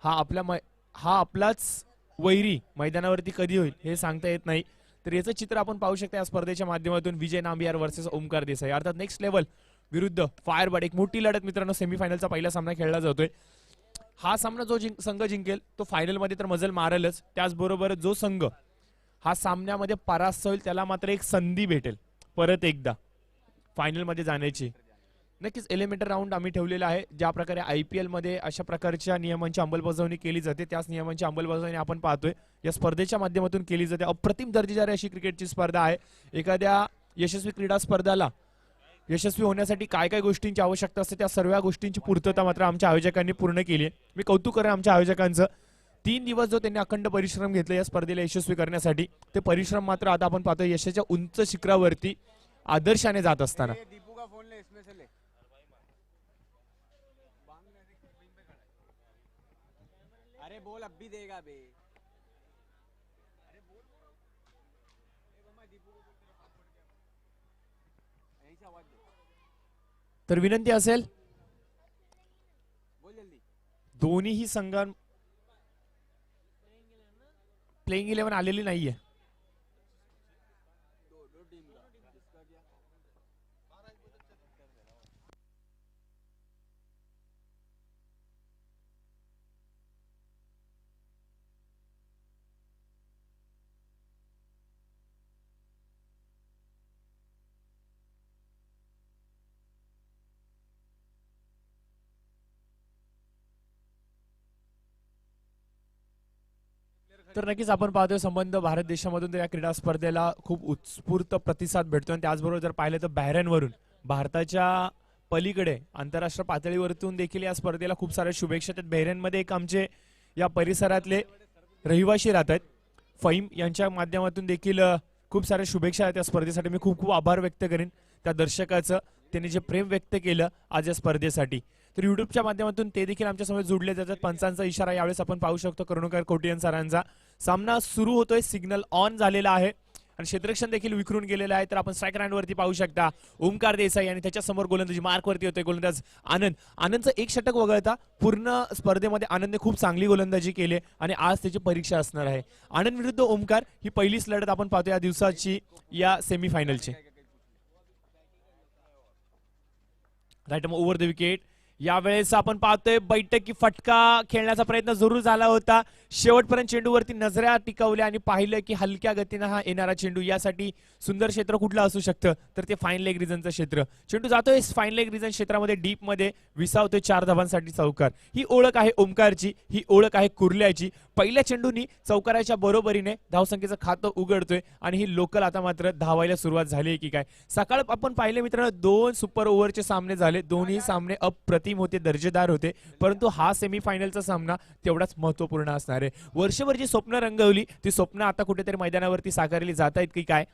हा आपलाच वैरी मैदानावरती कधी होईल हे सांगता येत नाही. तर याचं चित्र आपण पाहू शकता या स्पर्धेच्या माध्यमातून. विजय नांबियार वर्सेस ओमकार देसाई अर्थात नेक्स्ट लेवल विरुद्ध फायरबर्ड. एक मोठी लढत मित्रांनो, सेमीफायनलचा पहिला सामना खेळला जातोय. हा सामना जो संघ जिंकेल तो फायनल मध्ये तर मजल मारेलच, त्याचबरोबर जो संघ हा सामन्यामध्ये परास्त होईल त्याला मात्र एक संधी भेटेल परत एकदा फायनल मध्ये जाण्याची. नक्कीच एलिमिनेटर राऊंड आम्ही ठेवलेला आहे. ज्या प्रकारे IPL मध्ये अशा प्रकारच्या नियमांची अंमलबजावणी केली जाते त्याच नियमांची अंमलबजावणी आपण पाहतोय या स्पर्धेच्या माध्यमातून केली जाते. अप्रतिम दर्जेदार अशी क्रिकेटची स्पर्धा आहे. एखाद्या यशस्वी क्रीडा स्पर्धाला यशस्वी होण्यासाठी काय काय गोष्टींची आवश्यकता असते त्या सर्व गोष्टींची पूर्तता मात्र आमच्या आयोजकांनी पूर्ण केली आहे. मी कौतुक करेन आमच्या आयोजकांचं. 3 दिवस जो त्यांनी अखंड परिश्रम घेतले या स्पर्धेला यशस्वी करण्यासाठी, ते परिश्रम मात्र आता आपण पाहतोय यशाच्या उंच शिखरावरती आदर्शाने जात असताना. अरे बोल अब भी देगा बे. तर विनंती असेल दोन्हीही संघां प्लेइंग 11 आलेली नाहीये. तर नक्कीच आपण पाहतोय संबंध भारत देशामधून या क्रीडा स्पर्धेला खूप उत्स्फूर्त प्रतिसाद भेटतोय. आणि त्याचबरोबर जर पाहिलं तर बहरेनवरून भारताच्या पलीकडे आंतरराष्ट्रीय पातळीवरतून देखील या स्पर्धेला खूप साऱ्या शुभेच्छा. त्यात बहरेनमध्ये एक आमचे या परिसरातले रहिवासी राहतात फहीम यांच्या माध्यमातून देखील खूप साऱ्या शुभेच्छा आहेत या स्पर्धेसाठी. मी खूप खूप आभार व्यक्त करेन त्या दर्शकाचं, त्यांनी जे प्रेम व्यक्त केलं आज या स्पर्धेसाठी. तर युट्यूबच्या माध्यमातून ते देखील आमच्यासमोर जोडले जातात. पंचांचा इशारा यावेळेस आपण पाहू शकतो करुणकर कोटियन सरांचा. सामना सुरू होतोय, सिग्नल ऑन झालेला आहे आणि क्षेत्ररक्षण देखील विखरून गेलेलं आहे. तर आपण स्ट्राईक राऊंडवरती पाहू शकता ओमकार देसाई आणि त्याच्यासमोर गोलंदाजी मार्कवरती होतोय गोलंदाज आनंदचं एक षटक वगळता पूर्ण स्पर्धेमध्ये आनंदने खूप चांगली गोलंदाजी केली आणि आज त्याची परीक्षा असणार आहे. आनंद विरुद्ध ओमकार ही पहिलीच लढत आपण पाहतो या दिवसाची, या सेमीफायनलची. Right over the wicket. यावेळेस आपण पाहतोय बैठकी फटका खेळण्याचा प्रयत्न जरूर झाला होता. शेवटपर्यंत चेंडूवरती नजरा टिकवल्या आणि पाहिलं की हलक्या गतीनं हा येणारा चेंडू, यासाठी सुंदर क्षेत्र कुठलं असू शकतं तर ते फाईन लेग रिजनचं क्षेत्र. चेंडू जातोय फाईन लेग रिजन क्षेत्रामध्ये, डीप मध्ये विसावतोय 4 धावांसाठी चौकार. ही ओळख आहे ओमकारची, ही ओळख आहे कुर्ल्याची. पहिल्या चेंडूनी चौकाराच्या बरोबरीने धावसंख्येचं खातं उघडतोय आणि ही लोकल आता मात्र धावायला सुरुवात झाली की काय. सकाळ आपण पाहिले मित्रांनो 2 सुपर ओव्हरचे सामने झाले, दोन्ही सामने अप्रतिम होते, दर्जेदार होते. परंतु हा सेमीफायनलचा सामना तेवढाच महत्वपूर्ण असणार आहे. वर्षभर जी स्वप्न रंगवली ती स्वप्न आता कुठेतरी मैदानावरती साकारली जात आहेत की काय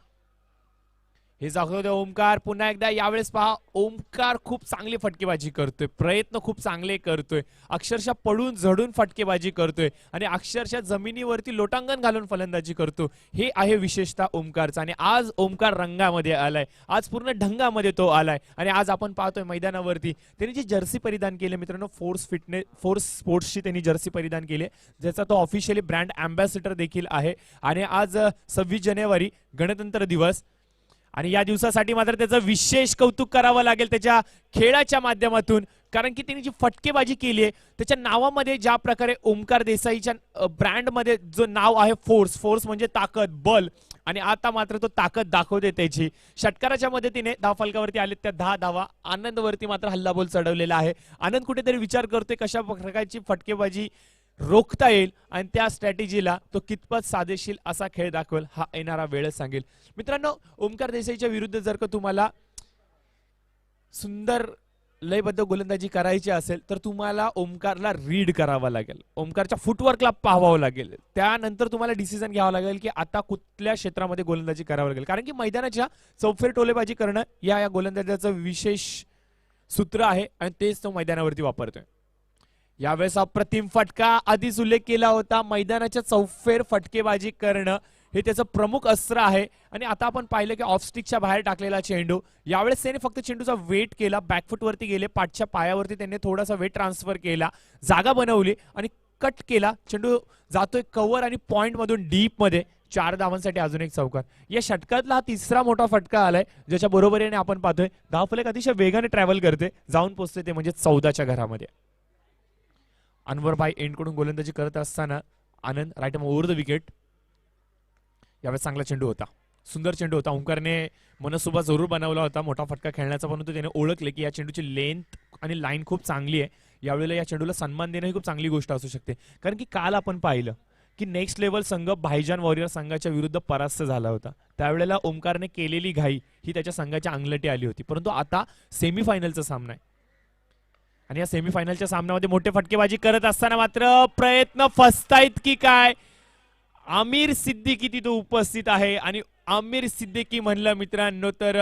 हे दाखवतोय ओमकार. पुन्हा एकदा यावेळेस पहा ओमकार खूप चांगली फटकेबाजी करतोय, प्रयत्न खूप चांगले करतोय, अक्षरशः पडून झडून फटकेबाजी करतोय आणि अक्षरशः जमिनीवरती लोटांगण घालून फलंदाजी करतो. हे आहे विशेषतः ओमकारचा. आणि आज ओमकार रंगामध्ये आलाय, आज पूर्ण ढंगामध्ये तो आलाय. आणि आज आपण पाहतोय मैदानावरती त्यांनी जी जर्सी परिधान केली मित्रांनो, फोर्स स्पोर्ट्सची त्यांनी जर्सी परिधान केली, ज्याचा तो ऑफिशियली ब्रँड अँबॅसिडर देखील आहे. आणि आज 26 जानेवारी गणतंत्र दिवस आणि या दिवसासाठी मात्र त्याचं विशेष कौतुक करावं लागेल त्याच्या खेळाच्या माध्यमातून. कारण की त्यांनी जी फटकेबाजी केली आहे त्याच्या नावामध्ये ज्या प्रकारे ओमकार देसाईच्या ब्रँडमध्ये जो नाव आहे फोर्स म्हणजे ताकद, बल, आणि आता मात्र तो ताकद दाखवते त्याची. षटकाराच्या मदतीने धावफलकावरती आले त्या 10 धावा. आनंदवरती मात्र हल्लाबोल चढवलेला आहे. आनंद कुठेतरी विचार करतोय कशा प्रकारची फटकेबाजी रोखता येईल आणि त्या स्ट्रॅटेजीला तो कितपत साधेशील असा खेळ दाखवेल हा येणारा वेळच सांगेल. मित्रांनो ओमकार देसाईच्या विरुद्ध जर का तुम्हाला सुंदर लयबद्ध गोलंदाजी करायची असेल तर तुम्हाला ओमकारला रीड करावा लागेल, ओमकारच्या फुटवर्कला पाहावं लागेल, त्यानंतर तुम्हाला डिसिजन घ्यावं लागेल की आता कुठल्या क्षेत्रामध्ये गोलंदाजी करावं लागेल. कारण की मैदानाच्या चौफेर टोलेबाजी करणं या गोलंदाजाचं विशेष सूत्र आहे आणि तेच तो मैदानावरती वापरतोय. यावेळेस अप्रतिम फटका, आधीच उल्लेख केला होता, मैदानाच्या चौफेर फटकेबाजी करणं हे त्याचं प्रमुख अस्त्र आहे. आणि आता आपण पाहिलं की ऑफस्टिकच्या बाहेर टाकलेला चेंडू, यावेळेस त्याने फक्त चेंडूचा वेट केला, बॅकफुट वरती गेले, पाठच्या पायावरती त्यांनी थोडासा वेट ट्रान्सफर केला, जागा बनवली आणि कट केला, चेंडू जातोय कव्हर आणि पॉइंट मधून डीप मध्ये 4 धावांसाठी अजून एक चौकार. या षटकातला हा तिसरा मोठा फटका आलाय, ज्याच्या बरोबरीने आपण पाहतोय धावफलक अतिशय वेगाने ट्रॅव्हल करते, जाऊन पोहोचते ते म्हणजे 14च्या घरामध्ये. अनवर भाई एंड कडून गोलंदाजी करत असताना आनंद राईट ओव्हर द विकेट. यावेळेस चांगला चेंडू होता, सुंदर चेंडू होता. ओंकारने मनसुबा जरूर बनवला होता मोठा फटका खेळण्याचा, परंतु त्याने ओळखले की या चेंडूची लेंथ आणि लाईन खूप चांगली आहे. यावेळेला या चेंडूला सन्मान देणं ही खूप चांगली गोष्ट असू शकते, कारण की काल आपण पाहिलं की नेक्स्ट लेवल संघ भाईजान वॉरियर संघाच्या विरुद्ध परास्त झाला होता. त्यावेळेला ओंकारने केलेली घाई ही त्याच्या संघाच्या अंगलटी आली होती. परंतु आता सेमीफायनलचा सामना आहे आणि या सेमीफायनलच्या सामन्यामध्ये मोठे फटकेबाजी करत असताना मात्र प्रयत्न फसतायत की काय. आमिर सिद्दीकी तिथे उपस्थित आहे आणि आमिर सिद्दीकी म्हणलं मित्रांनो तर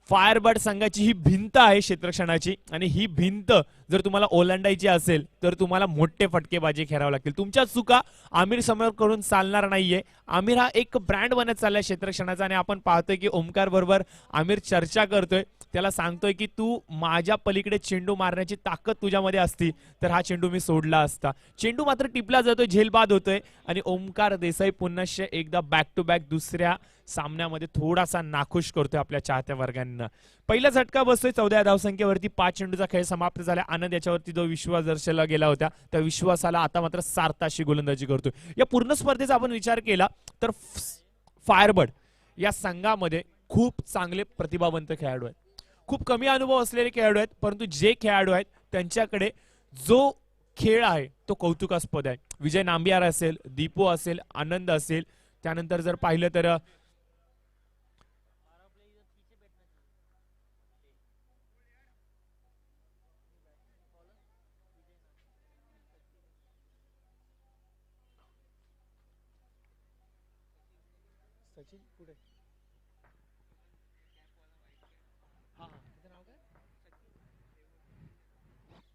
फायरबर्ड संघाची ही भिंत आहे क्षेत्ररक्षणाची, आणि ही भिंत जर तुम्हाला ओलांडायची असेल तर तुम्हाला मोठे फटकेबाजी खेळावे लागतील. तुमच्या चुका आमिर समोर करून चालणार नाहीये. आमिर हा एक ब्रँड बनत चाललाय क्षेत्ररक्षणाचा, आणि आपण पाहतोय की ओमकार बरोबर आमिर चर्चा करतोय, त्याला सांगतोय की तू माझ्या पलीकडे चेंडू मारण्याची ताकद तुझ्यामध्ये असती तर हा चेंडू मी सोडला असता. चेंडू मात्र टिपला जातोय, झेलबाद होतोय, आणि ओमकार देसाई पुन्हा एकदा बॅक टू बॅक दुसऱ्या सामन्यामध्ये थोडासा नाखुश करतोय आपल्या चाहत्या वर्गांना. पहिला झटका बसतोय 14 धावसंख्येवरती. 5 चेंडूचा खेळ समाप्त झाला. आनंद याच्यावरती जो विश्वास दर्शवला गेला होता त्या विश्वासाला आता मात्र सार्थाशी गोलंदाजी करतोय. या पूर्ण स्पर्धेचा आपण विचार केला तर फायरबर्ड या संघामध्ये खूप चांगले प्रतिभावंत खेळाडू आहेत, खूप कमी अनुभव असलेले खेळाडू आहेत, परंतु जे खेळाडू आहेत त्यांच्याकडे जो खेळ आहे तो कौतुकास्पद आहे. विजय नांबियार असेल, दीपो असेल, आनंद असेल, त्यानंतर जर पाहिलं तर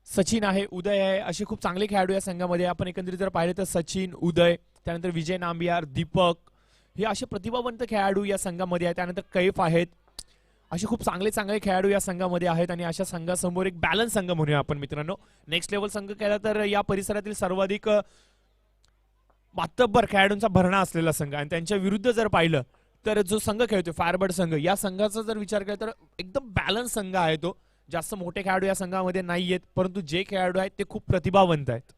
सचिन आहे, उदय आहे, असे खूप चांगले खेळाडू या संघामध्ये. आपण एकंदरीत जर पाहिले तर सचिन, उदय, त्यानंतर विजय नांबियार, दीपक, हे असे प्रतिभावंत खेळाडू या संघामध्ये आहेत. त्यानंतर कैफ आहेत, असे खूप चांगले चांगले खेळाडू या संघामध्ये आहेत. आणि अशा संघासमोर एक बॅलन्स संघ म्हणूया आपण मित्रांनो. नेक्स्ट लेवल संघ केला तर या परिसरातील सर्वाधिक मातब्बर खेळाडूंचा भरणा असलेला संघ, आणि त्यांच्या विरुद्ध जर पाहिलं तर जो संघ खेळतोय फायरबर्ड संघ, या संघाचा जर विचार केला तर एकदम बॅलन्स संघ आहे तो. जास्त मोठे खेळाडू या संघामध्ये नाहीयेत, परंतु जे खेळाडू आहेत ते खूप प्रतिभावंत आहेत,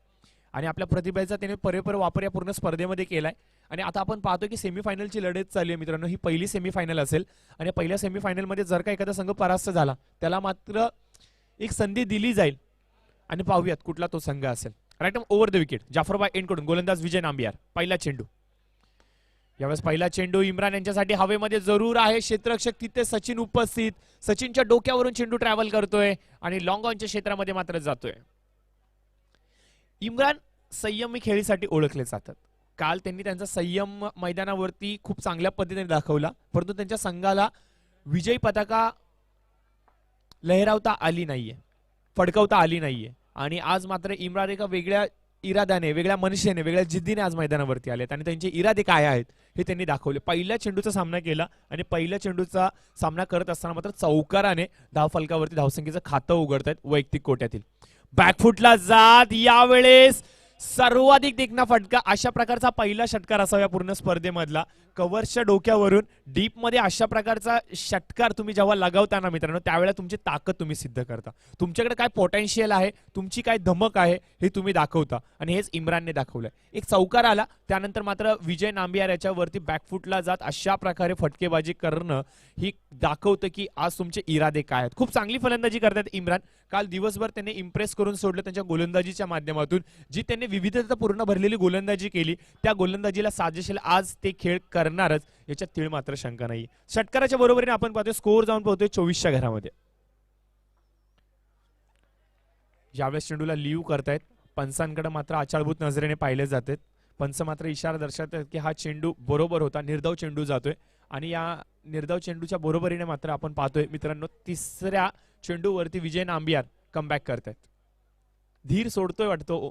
आणि आपल्या प्रतिभेचा त्याने पुरेपूर वापर या पूर्ण स्पर्धेमध्ये केलाय. आणि आता आपण पाहतो की सेमीफायनलची लढत चालली आहे मित्रांनो. ही पहिली सेमीफायनल असेल, आणि पहिल्या सेमीफायनलमध्ये जर का एखादा संघ परास्त झाला त्याला मात्र एक संधी दिली जाईल, आणि पाहूयात कुठला तो संघ असेल. राईट ओव्हर द विकेट जाफरबाई एंड कडून गोलंदाज विजय नांबियार. पहिला चेंडू, यावेळेस पहिला चेंडू इम्रान यांच्यासाठी हवेमध्ये जरूर आहे. क्षेत्ररक्षक तिथे सचिन उपस्थित, सचिनच्या डोक्यावरून चेंडू ट्रॅव्हल करतोय आणि लॉंग ऑनच्या क्षेत्रामध्ये मात्र जातोय. इम्रान संयमी खेळीसाठी ओळखले जातात. काल त्यांनी त्यांचा संयम मैदानावरती खूप चांगल्या पद्धतीने दाखवला, परंतु त्यांच्या संघाला विजयी पताका लहरावता आली नाहीये, फडकवता आली नाहीये. आणि आज मात्र इम्रान एका वेगळ्या इराद्याने, वेगळ्या मनुष्याने, वेगळ्या जिद्दीने आज मैदानावरती आलेत, आणि त्यांचे इरादे काय आहेत हे त्यांनी दाखवले. पहिल्या चेंडूचा सामना केला, आणि पहिल्या चेंडूचा सामना करत असताना मात्र चौकाराने धावफलकावरती धावसंख्येचं खातं उघडतायत वैयक्तिक कोट्यातील. बॅकफुटला जात यावेळेस सर्वाधिक देखना फटका. अशा प्रकारचा पहिला षटकार असावा या पूर्ण स्पर्धेमधला. कव्हर्सच्या डोक्यावरून डीप मध्ये अशा प्रकारचा षटकार तुम्ही जेव्हा लगावता ना मित्रांनो, त्यावेळेला तुमची ताकद तुम्ही सिद्ध करता, तुमच्याकडे काय पोटेन्शियल आहे, तुमची काय धमक आहे हे तुम्ही दाखवता, आणि हेच इम्रानने दाखवलंय. एक चौकार आला, त्यानंतर मात्र विजय नांबियार याच्यावरती बॅकफुटला जात अशा प्रकारे फटकेबाजी करणं ही दाखवतं की आज तुमचे इरादे काय आहेत. खूप चांगली फलंदाजी करतात इम्रान. काल दिवसभर त्यांनी इम्प्रेस करून सोडलं त्यांच्या गोलंदाजीच्या माध्यमातून. जी त्यांनी विविधता पूर्ण भरलेली गोलंदाजी केली, त्या गोलंदाजीला साजेशील आज ते खेळ करणारच, याच्यात तीळ मात्र शंका नाही. षटकाराच्या बरोबरीने आपण पाहतोय स्कोअर जाऊन पाहतोय 24च्या घरामध्ये. यावेळेस चेंडूला लीव करतायत. पंचांकडे मात्र आचाळभूत नजरेने पाहिले जातात. पंच मात्र इशारा दर्शवतात की हा चेंडू बरोबर होता, निर्धाव चेंडू जातोय, आणि या निर्धाव चेंडूच्या बरोबरीने मात्र आपण पाहतोय मित्रांनो तिसऱ्या चेंडूवरती विजय नांबियार कमबॅक करतायत. धीर सोडतोय वाटतो.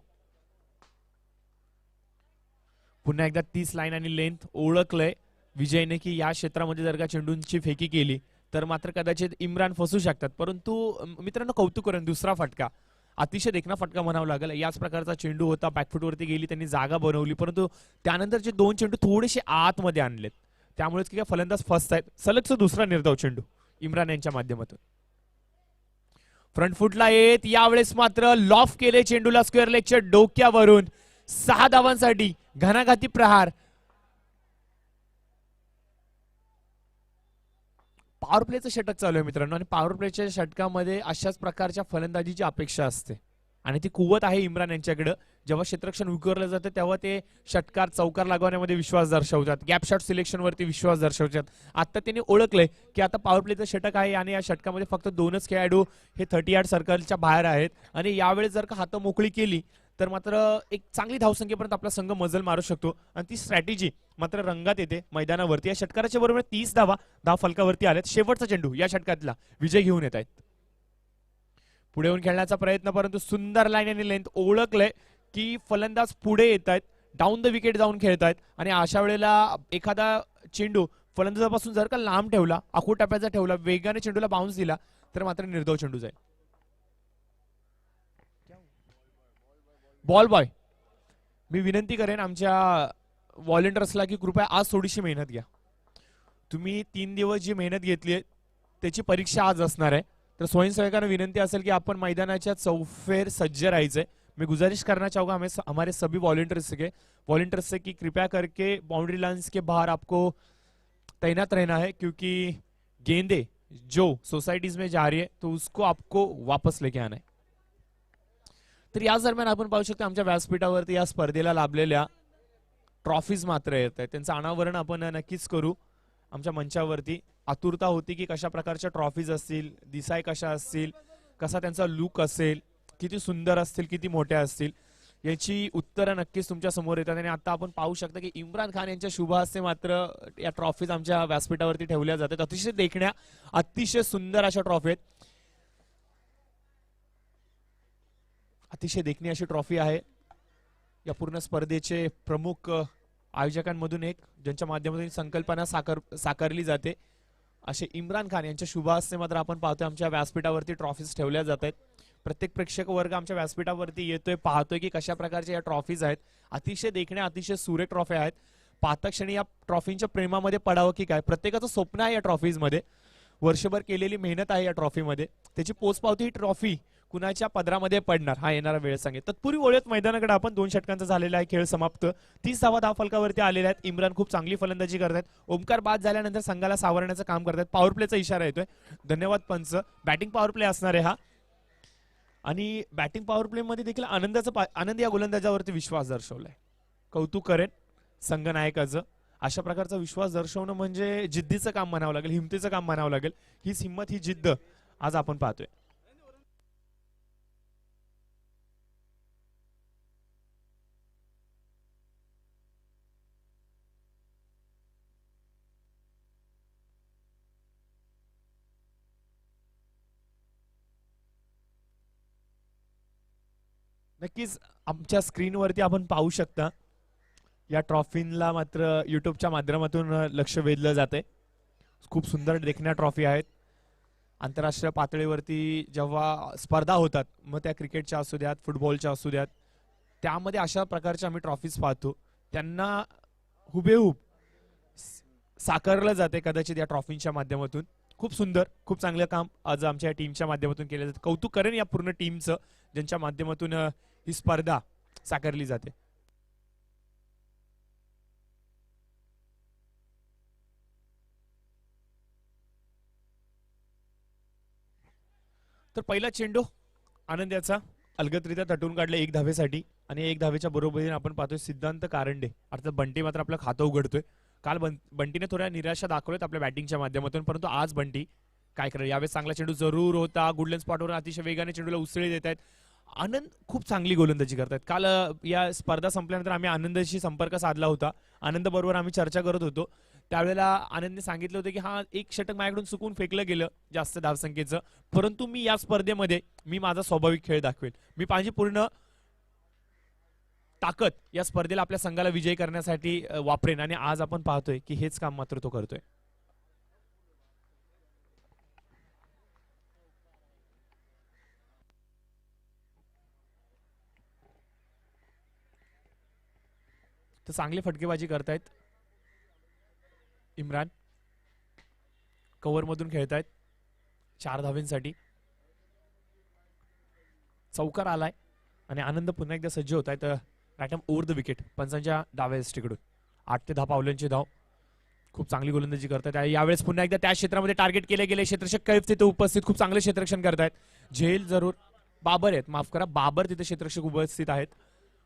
पुन्हा एकदा 30 लाईन आणि लेंथ ओळखलंय विजयने की या क्षेत्रामध्ये जर का चेंडूंची फेकी केली तर मात्र कदाचित इम्रान फसू शकतात. परंतु मित्रांनो कौतुक करून दुसरा फटका अतिशय देखणा फटका म्हणावा लागेल. याच प्रकारचा चेंडू होता, बॅकफुटवरती गेली, त्यांनी जागा बनवली, परंतु त्यानंतरचे 2 चेंडू थोडेसे आतमध्ये आणलेत, त्यामुळेच की काय फलंदाज फर्स्ट आहेत. सलगचा दुसरा निर्धाव चेंडू इम्रान यांच्या माध्यमातून फ्रंट फुटला येत, यावेळेस मात्र लॉफ केले चेंडूला स्क्वेअर लेगच्या डोक्यावरून. 6 धावांसाठी घणाघाती प्रहार. पॉवर प्लेचं षटक चालू आहे मित्रांनो, आणि पॉवर प्लेच्या षटकामध्ये अशाच प्रकारच्या फलंदाजीची अपेक्षा असते, आणि ती कुवत आहे इम्रान यांच्याकडे. जेव्हा क्षेत्ररक्षण उकरलं जातं तेव्हा ते षटकार चौकार लागवण्यामध्ये विश्वास दर्शवतात, गॅप शॉट सिलेक्शन वरती विश्वास दर्शवतात. आता त्यांनी ओळखलंय की आता पॉवर प्लेचं षटक आहे, आणि या षटकामध्ये फक्त 2च खेळाडू हे 30 सर्कलच्या बाहेर आहेत, आणि यावेळेस जर का हात मोकळी केली तर मात्र एक चांगली धावसंख्येपर्यंत आपला संघ मजल मारू शकतो, आणि ती स्ट्रॅटेजी मात्र रंगात येते मैदानावरती. या षटकाराच्या बरोबर 30 धाव फलकावरती आल्यात. शेवटचा चेंडू या षटकातला विजय घेऊन येत आहेत. पुढे येऊन खेळण्याचा प्रयत्न, परंतु सुंदर लाईन आणि लेंथ ओळखलंय की फलंदाज पुढे येत आहेत, डाऊन द विकेट जाऊन खेळतायत, आणि अशा वेळेला एखादा चेंडू फलंदाजापासून जर का लांब ठेवला, आखूड टप्प्याचा ठेवला, वेगाने चेंडूला बाउन्स दिला तर मात्र निर्धाव चेंडू जाईल. बॉल बॉय, मी विनंती करेन आमच्या व्हॉलेंटियर्सला की कृपया आज थोडीशी मेहनत घ्या. तुम्ही 3 दिवस जी मेहनत घेतली त्याची परीक्षा आज असणार आहे, तर स्वयंसेवकांना विनंती असेल की आपण मैदानाच्या चौफेर सज्ज राहायचंय. मैं गुजारिश करना चाहूंगा हमारे सभी वॉलंटियर्स से कि कृपया करके बाउंड्री लाइंस के बाहर आपको तैनात रहना है, क्योंकि गेंदे जो सोसाइटीज में जा रही है तो उसको आपको वापस लेके आना है. तर याच दरम्यान आपण पाहू शकतो आमच्या व्यासपीठावरती या स्पर्धेला लाभलेल्या ट्रॉफीज मात्र येत आहेत, त्यांचं अनावरण आपण नक्कीच करू आमच्या मंचावरती. आतुरता होती की कशा प्रकारच्या ट्रॉफीज असतील, दिसाय कशा असतील, कसा त्यांचा लुक असेल, किती सुंदर असतील, किती मोठ्या असतील, याची उत्तरं नक्कीच तुमच्या समोर येतात. आणि आता आपण पाहू शकता की इम्रान खान यांच्या शुभ हस्ते मात्र या ट्रॉफीज आमच्या व्यासपीठावरती ठेवल्या जातात. अतिशय देखण्या, अतिशय सुंदर अशा ट्रॉफी आहेत. अतिशय देखणी अशी ट्रॉफी आहे. या पूर्ण स्पर्धेचे प्रमुख आयोजकांमधून एक, ज्यांच्या माध्यमातून संकल्पना साकारली जाते, असे इम्रान खान यांच्या शुभ हस्ते मात्र आपण पाहतोय आमच्या व्यासपीठावरती ट्रॉफीज ठेवल्या जात आहेत. प्रत्येक प्रेक्षक वर्ग आमच्या व्यासपीठावरती येतोय, पाहतोय की कशा प्रकारच्या या ट्रॉफीज आहेत. अतिशय देखण्या, अतिशय सुरेख ट्रॉफी आहेत. पाहता क्षणी या ट्रॉफींच्या प्रेमामध्ये पडावं की काय, प्रत्येकाचं स्वप्न आहे या ट्रॉफीज मध्ये, वर्षभर केलेली मेहनत आहे या ट्रॉफीमध्ये, त्याची पोचपावती ही ट्रॉफी कुणाच्या पदरामध्ये पडणार हा येणारा वेळ सांगेल. तत्पूर्वी वळूयात मैदानाकडे आपण. 2 षटकांचा झालेला आहे खेळ समाप्त. 30 धावा फलकावरती आलेल्या आहेत. इम्रान खूप चांगली फलंदाजी करतात. ओमकार बाद झाल्यानंतर संघाला सावरण्याचं काम करतात. पॉवर प्लेचा इशारा येतोय. धन्यवाद पंच. बॅटिंग पॉवर प्ले असणार आहे हा, आणि बॅटिंग पॉवर प्ले मध्ये देखील आनंद या गोलंदाजावरती विश्वास दर्शवलाय. कौतुक करेन संघनायकाचं. अशा प्रकारचा विश्वास दर्शवणं म्हणजे जिद्दीचं काम म्हणावं लागेल, हिमतीचं काम म्हणावं लागेल. हीच हिंमत, ही जिद्द आज आपण पाहतोय. नक्कीच आमच्या स्क्रीनवरती आपण पाहू शकता या ट्रॉफीला मात्र युट्यूबच्या माध्यमातून लक्ष वेधलं जाते. खूप सुंदर देखण्या ट्रॉफी आहेत. आंतरराष्ट्रीय पातळीवरती जेव्हा स्पर्धा होतात, मग त्या क्रिकेटच्या असू द्यात, फुटबॉलच्या असू द्यात, त्यामध्ये अशा प्रकारच्या आम्ही ट्रॉफीज पाहतो. त्यांना हुबेहूब साकारलं जाते कदाचित या ट्रॉफींच्या माध्यमातून. खूप सुंदर, खूप चांगलं काम आज आमच्या टीमच्या माध्यमातून केलं जातं. कौतुक करेन या पूर्ण टीमचं, ज्यांच्या माध्यमातून ही स्पर्धा साकारली जाते. तर पहिला चेंडू आनंद याचा अलगदरित्या तटून काढले 1 धावेसाठी, आणि 1 धावेच्या बरोबरीने आपण पाहतोय सिद्धांत कारंडे अर्थात बंटी मात्र आपलं खातं उघडतोय. काल बंटीने थोड्या निराशा दाखवल्यात आपल्या बॅटिंगच्या माध्यमातून, परंतु आज बंटी काय करेल. यावेळेस चांगला चेंडू जरूर होता. गुडलेन स्पॉटवर अतिशय वेगाने चेंडूला उसळी देत आहेत. आनंद खूप चांगली गोलंदाजी करतात. काल या स्पर्धा संपल्यानंतर आम्ही आनंदशी संपर्क साधला होता. आनंद बरोबर आम्ही चर्चा करत होतो. त्यावेळेला आनंदने सांगितलं होतं की हा एक षटक माझ्याकडून चुकून फेकलं गेलं जास्त धावसंख्येचं, परंतु मी या स्पर्धेमध्ये मी माझा स्वाभाविक खेळ दाखवेल, मी माझी पूर्ण ताकद या स्पर्धेला आपल्या संघाला विजयी करण्यासाठी वापरेन. आणि आज आपण पाहतोय की हेच काम मात्र तो करतोय. तर चांगली फटकेबाजी करतायत इम्रान. कव्हर मधून खेळतायत 4 धावेंसाठी. चौकार आलाय आणि आनंद पुन्हा एकदा सज्ज होत आहेत. रॅटम ओव्हर द विकेट पंचांच्या डाव्या एसटीकडून 8 ते 10 पावलांची धाव. खूप चांगली गोलंदाजी करतात यावेळेस. पुन्हा एकदा त्या क्षेत्रामध्ये टार्गेट केले गेले. क्षेत्ररक्षक कैफ तिथे उपस्थित खूप चांगले क्षेत्ररक्षण करतायत. झेल जरूर बाबर आहेत, माफ करा, बाबर तिथे क्षेत्ररक्षक उपस्थित आहेत.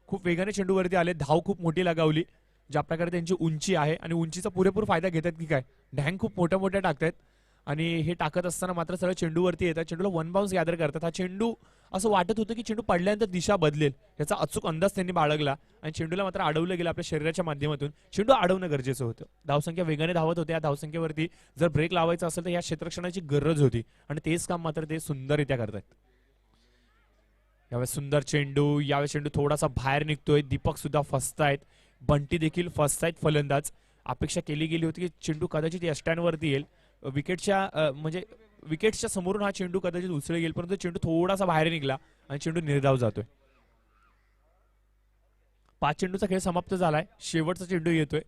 खूप वेगाने चेंडूवरती आले. धाव खूप मोठी लगावली. ज्या प्रकारे त्यांची उंची आहे आणि उंचीचा पुरेपूर फायदा घेतात की काय. ढँग खूप मोठ्या मोठ्या टाकतायत आणि हे टाकत असताना मात्र सरळ चेंडूवरती येतात. चेंडूला वन बाउन्स गॅदर करतात. हा चेंडू असं वाटत होतं की चेंडू पडल्यानंतर दिशा बदलेल याचा अचूक अंदाज त्यांनी बाळगला आणि चेंडूला मात्र अडवलं गेलं आपल्या शरीराच्या माध्यमातून. चेंडू अडवणं गरजेचं होतं. धावसंख्या वेगाने धावत होते. या धावसंख्येवरती जर ब्रेक लावायचा असेल तर या क्षेत्ररक्षणाची गरज होती आणि तेच काम मात्र ते सुंदररित्या करतात. यावेळेस सुंदर चेंडू. यावेळेस चेंडू थोडासा बाहेर निघतोय. दीपक सुद्धा फसतायत. बंटी देखील फसतायत फलंदाज. अपेक्षा केली गेली होती की चेंडू कदाचित या स्टँडवरती येईल. विकेटच्या म्हणजे विकेटच्या समोरून हा चेंडू कदाचित उचलला गेल, परंतु चेंडू थोडासा बाहेर निघाला आणि चेंडू निर्धाव जातोय. 5 चेंडूचा खेळ समाप्त झालाय. शेवटचा चेंडू येतोय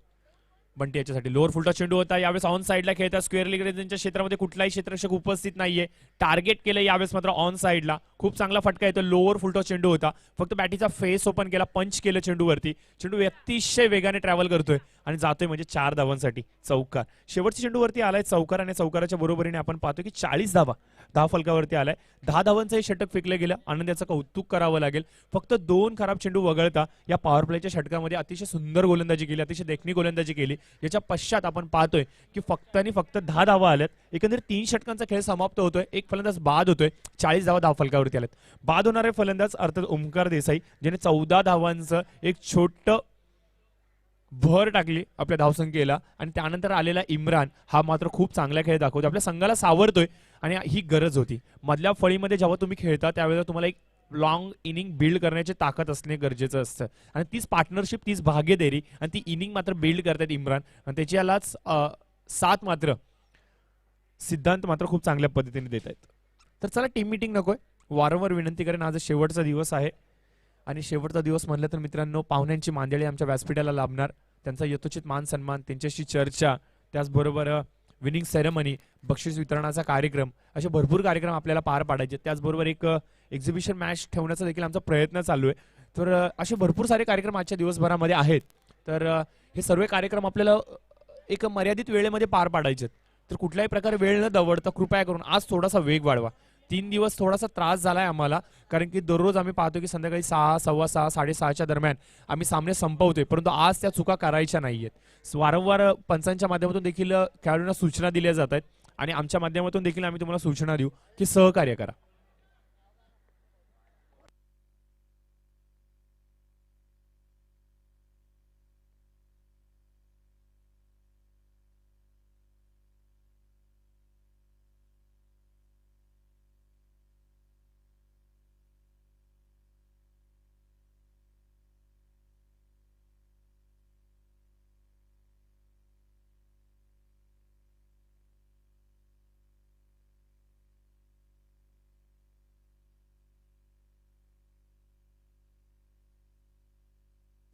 बंटी याच्यासाठी. लोअर फुलटा चेंडू होता. यावेळेस ऑन साइडला खेळतात. स्क्वेअर लेग रेंजच्या क्षेत्रामध्ये कुठलाही क्षेत्ररक्षक उपस्थित नाहीये. टार्गेट केलं यावेळेस मात्र ऑन साइडला. खूप चांगला फटका येतो. लोअर फुलटा चेंडू होता. फक्त बॅटीचा फेस ओपन केला. पंच केलं चेंडूवरती. चेंडू अतिशय वेगाने ट्रॅव्हल करतोय आणि जातोय म्हणजे 4 धावांसाठी. चौकार. शेवटच्या चेंडूवरती आलाय चौकार आणि चौकाराच्या बरोबरीने आपण पाहतो की 40 धावा फलकावरती आलाय. 10 धावांचं हे षटक फेकलं गेलं. आनंदाचं कौतुक करावं लागेल. फक्त 2 खराब चेंडू वगळता या पॉवर प्लेच्या षटकामध्ये अतिशय सुंदर गोलंदाजी केली. अतिशय देखणी गोलंदाजी केली. याच्या पश्चात आपण पाहतोय की फक्त आणि फक्त 10 धावा आल्यात. एकंदरीत 3 षटकांचा खेळ समाप्त होतोय. एक फलंदाज बाद होतोय. 40 धावा फलकावरती आल्यात. बाद होणारे फलंदाज अर्थात ओमकार देसाई, ज्याने 14 धावांचं एक छोटं भर टाकली आपल्या धावसंख्येला आणि त्यानंतर आलेला इम्रान हा मात्र खूप चांगला खेळ दाखवतो. आपल्या संघाला सावरतोय आणि ही गरज होती. मधल्या फळीमध्ये जेव्हा तुम्ही खेळता त्यावेळेला तुम्हाला एक लॉंग इनिंग बिल्ड करण्याची ताकद असणे गरजेचं असतं आणि तीच पार्टनरशिप, तीच भागीदारी आणि ती इनिंग मात्र बिल्ड करतात इम्रान आणि त्याच्यालाच साथ मात्र सिद्धांत मात्र खूप चांगल्या पद्धतीने देत आहेत. तर चला टीम मीटिंग नकोय. वारंवार विनंती करेन, आज शेवटचा दिवस आहे आणि शेवटचा दिवस म्हणलं तर मित्रांनो पाहुण्यांची मांदियाळी आमच्या व्यासपीठाला लाभणार. त्यांचा यथोचित मान सन्मान, त्यांच्याशी चर्चा, त्याचबरोबर विनिंग सेरेमनी, बक्षीस वितरणाचा कार्यक्रम, असे भरपूर कार्यक्रम आपल्याला पार पाडायचे. त्याचबरोबर एक एक्झिबिशन मॅच ठेवण्याचा देखील आमचा प्रयत्न चालू आहे. तर असे भरपूर सारे कार्यक्रम आजच्या दिवसभरामध्ये आहेत. तर हे सर्व कार्यक्रम आपल्याला एक मर्यादित वेळेमध्ये पार पाडायचे. तर कुठल्याही प्रकारे वेळ न दवडता कृपया करून आज थोडासा वेग वाढवा. 3 दिवस थोडासा त्रास झालाय आम्हाला, कारण की दररोज आम्ही पाहतो की संध्याकाळी 6, 6:15, 6:30च्या दरम्यान आम्ही सामने संपवतोय, परंतु आज त्या चुका करायच्या नाहीयेत. वारंवार पंचांच्या माध्यमातून देखील खेळाडूंना सूचना दिल्या जात आहेत आणि आमच्या माध्यमातून देखील आम्ही तुम्हाला सूचना देऊ की सहकार्य करा.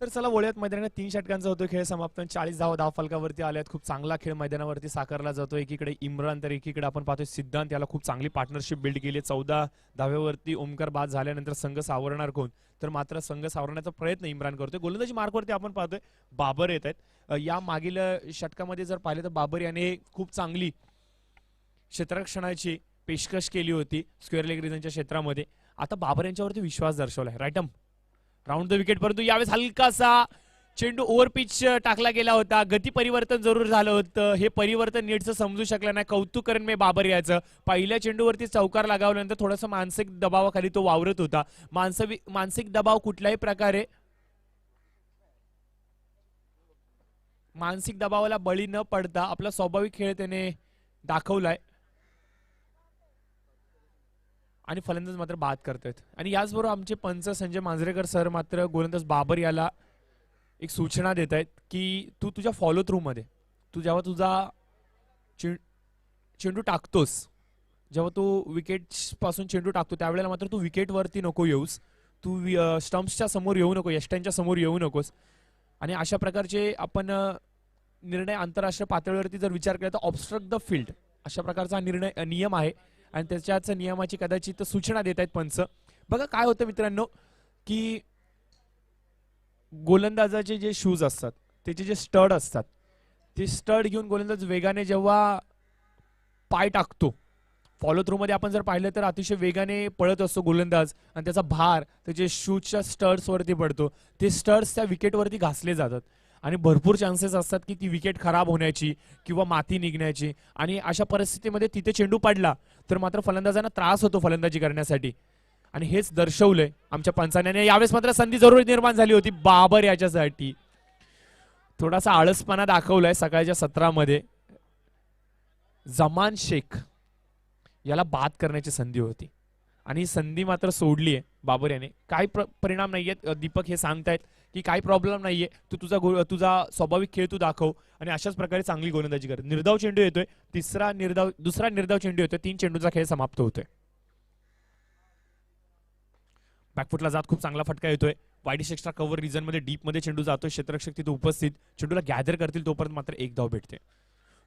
तर चला वळूयात मैदानात. 3 षटकांचा होतो खेळ समाप्त. 40 धावा फलकावरती आल्यात. खूप चांगला खेळ मैदानावरती साकारला जातो. एकीकडे इम्रान तर एकीकडे आपण पाहतोय सिद्धांत. याला खूप चांगली पार्टनरशिप बिल्ड केली. 14 धाव्यावरती ओमकार बाद झाल्यानंतर संघ सावरणार कोण, तर मात्र संघ सावरण्याचा प्रयत्न इम्रान करतोय. गोलंदाजी मार्कवरती आपण पाहतोय बाबर येत आहेत. या मागील षटकामध्ये जर पाहिलं तर बाबर याने खूप चांगली क्षेत्ररक्षणाची पेशकश केली होती स्क्वेअर लेग रिजनच्या क्षेत्रामध्ये. आता बाबर यांच्यावरती विश्वास दर्शवलाय. राईटम राऊंड द विकेट, परंतु यावेळेस हलकासा चेंडू ओव्हर पिच टाकला गेला होता. गती परिवर्तन जरूर झालं होतं. हे परिवर्तन नीटचं समजू शकलं नाही. कौतुक करेन मी बाबर याचं. पहिल्या चेंडूवरती चौकार लगावल्यानंतर थोडंसं मानसिक दबावाखाली तो वावरत होता. मानसिक दबाव कुठल्याही प्रकारे मानसिक दबावाला बळी न पडता आपला स्वाभाविक खेळ त्याने दाखवलाय आणि फलंदाज मात्र बाद करतायत. आणि याचबरोबर आमचे पंच संजय मांजरेकर सर मात्र गोलंदाज बाबर याला एक सूचना देत आहेत की तू तुझ्या फॉलो थ्रू मध्ये, तू जेव्हा तुझा चेंडू टाकतोस, जेव्हा तू विकेट पासून चेंडू टाकतो त्यावेळेला मात्र तू विकेट वरती नको येऊस. तू स्टंप्सच्या समोर येऊ नको, यष्ट्यांच्या समोर येऊ नकोस. आणि अशा प्रकारचे आपण निर्णय आंतरराष्ट्रीय पातळीवरती जर विचार केला तर ऑब्स्ट्रक्ट द फील्ड अशा प्रकारचा निर्णय नियम आहे आणि त्याच्याच नियमाची कदाचित सूचना देत आहेत पंच. बघा काय होतं मित्रांनो की गोलंदाजाचे जे शूज असतात त्याचे जे स्टड असतात ते स्टड घेऊन गोलंदाज वेगाने जेव्हा पाय टाकतो फॉलो थ्रू मध्ये आपण जर पाहिलं तर अतिशय वेगाने पळत असतो गोलंदाज आणि त्याचा भार त्याचे शूजच्या स्टड्स वरती पडतो. ते स्टड्स त्या विकेटवरती घासले जातात आणि भरपूर चान्सेस असतात की ती विकेट खराब होण्याची किंवा माती निघण्याची. आणि अशा परिस्थितीमध्ये तिथे चेंडू पडला तर मात्र फलंदाजांना त्रास होतो फलंदाजी करण्यासाठी. आणि हेच दर्शवलंय आमच्या पंचाने. यावेळेस मात्र संधी जरूर निर्माण झाली होती बाबर याच्यासाठी. थोडासा आळसपणा दाखवलाय सकाळच्या सत्रामध्ये. जमान शेख याला बाद करण्याची संधी होती आणि संधी मात्र सोडली आहे बाबर याने. काही परिणाम नाहीयेत. दीपक हे सांगतायत की काही प्रॉब्लेम नाहीये, तू तुझा स्वाभाविक खेळ तू दाखव आणि अशाच प्रकारे चांगली गोलंदाजी कर. निर्धाव चेंडू येतोय, दुसरा निर्धाव चेंडू येतोय. 3 चेंडूचा खेळ समाप्त होतोय. बॅकफुटला जात खूप चांगला फटका येतोय. वाईडिश एक्स्ट्रा कव्हर रिजन मध्ये डीप मध्ये चेंडू जातोय. क्षेत्ररक्षक तिथे उपस्थित चेंडूला गॅदर करतील तोपर्यंत मात्र 1 धाव भेटते.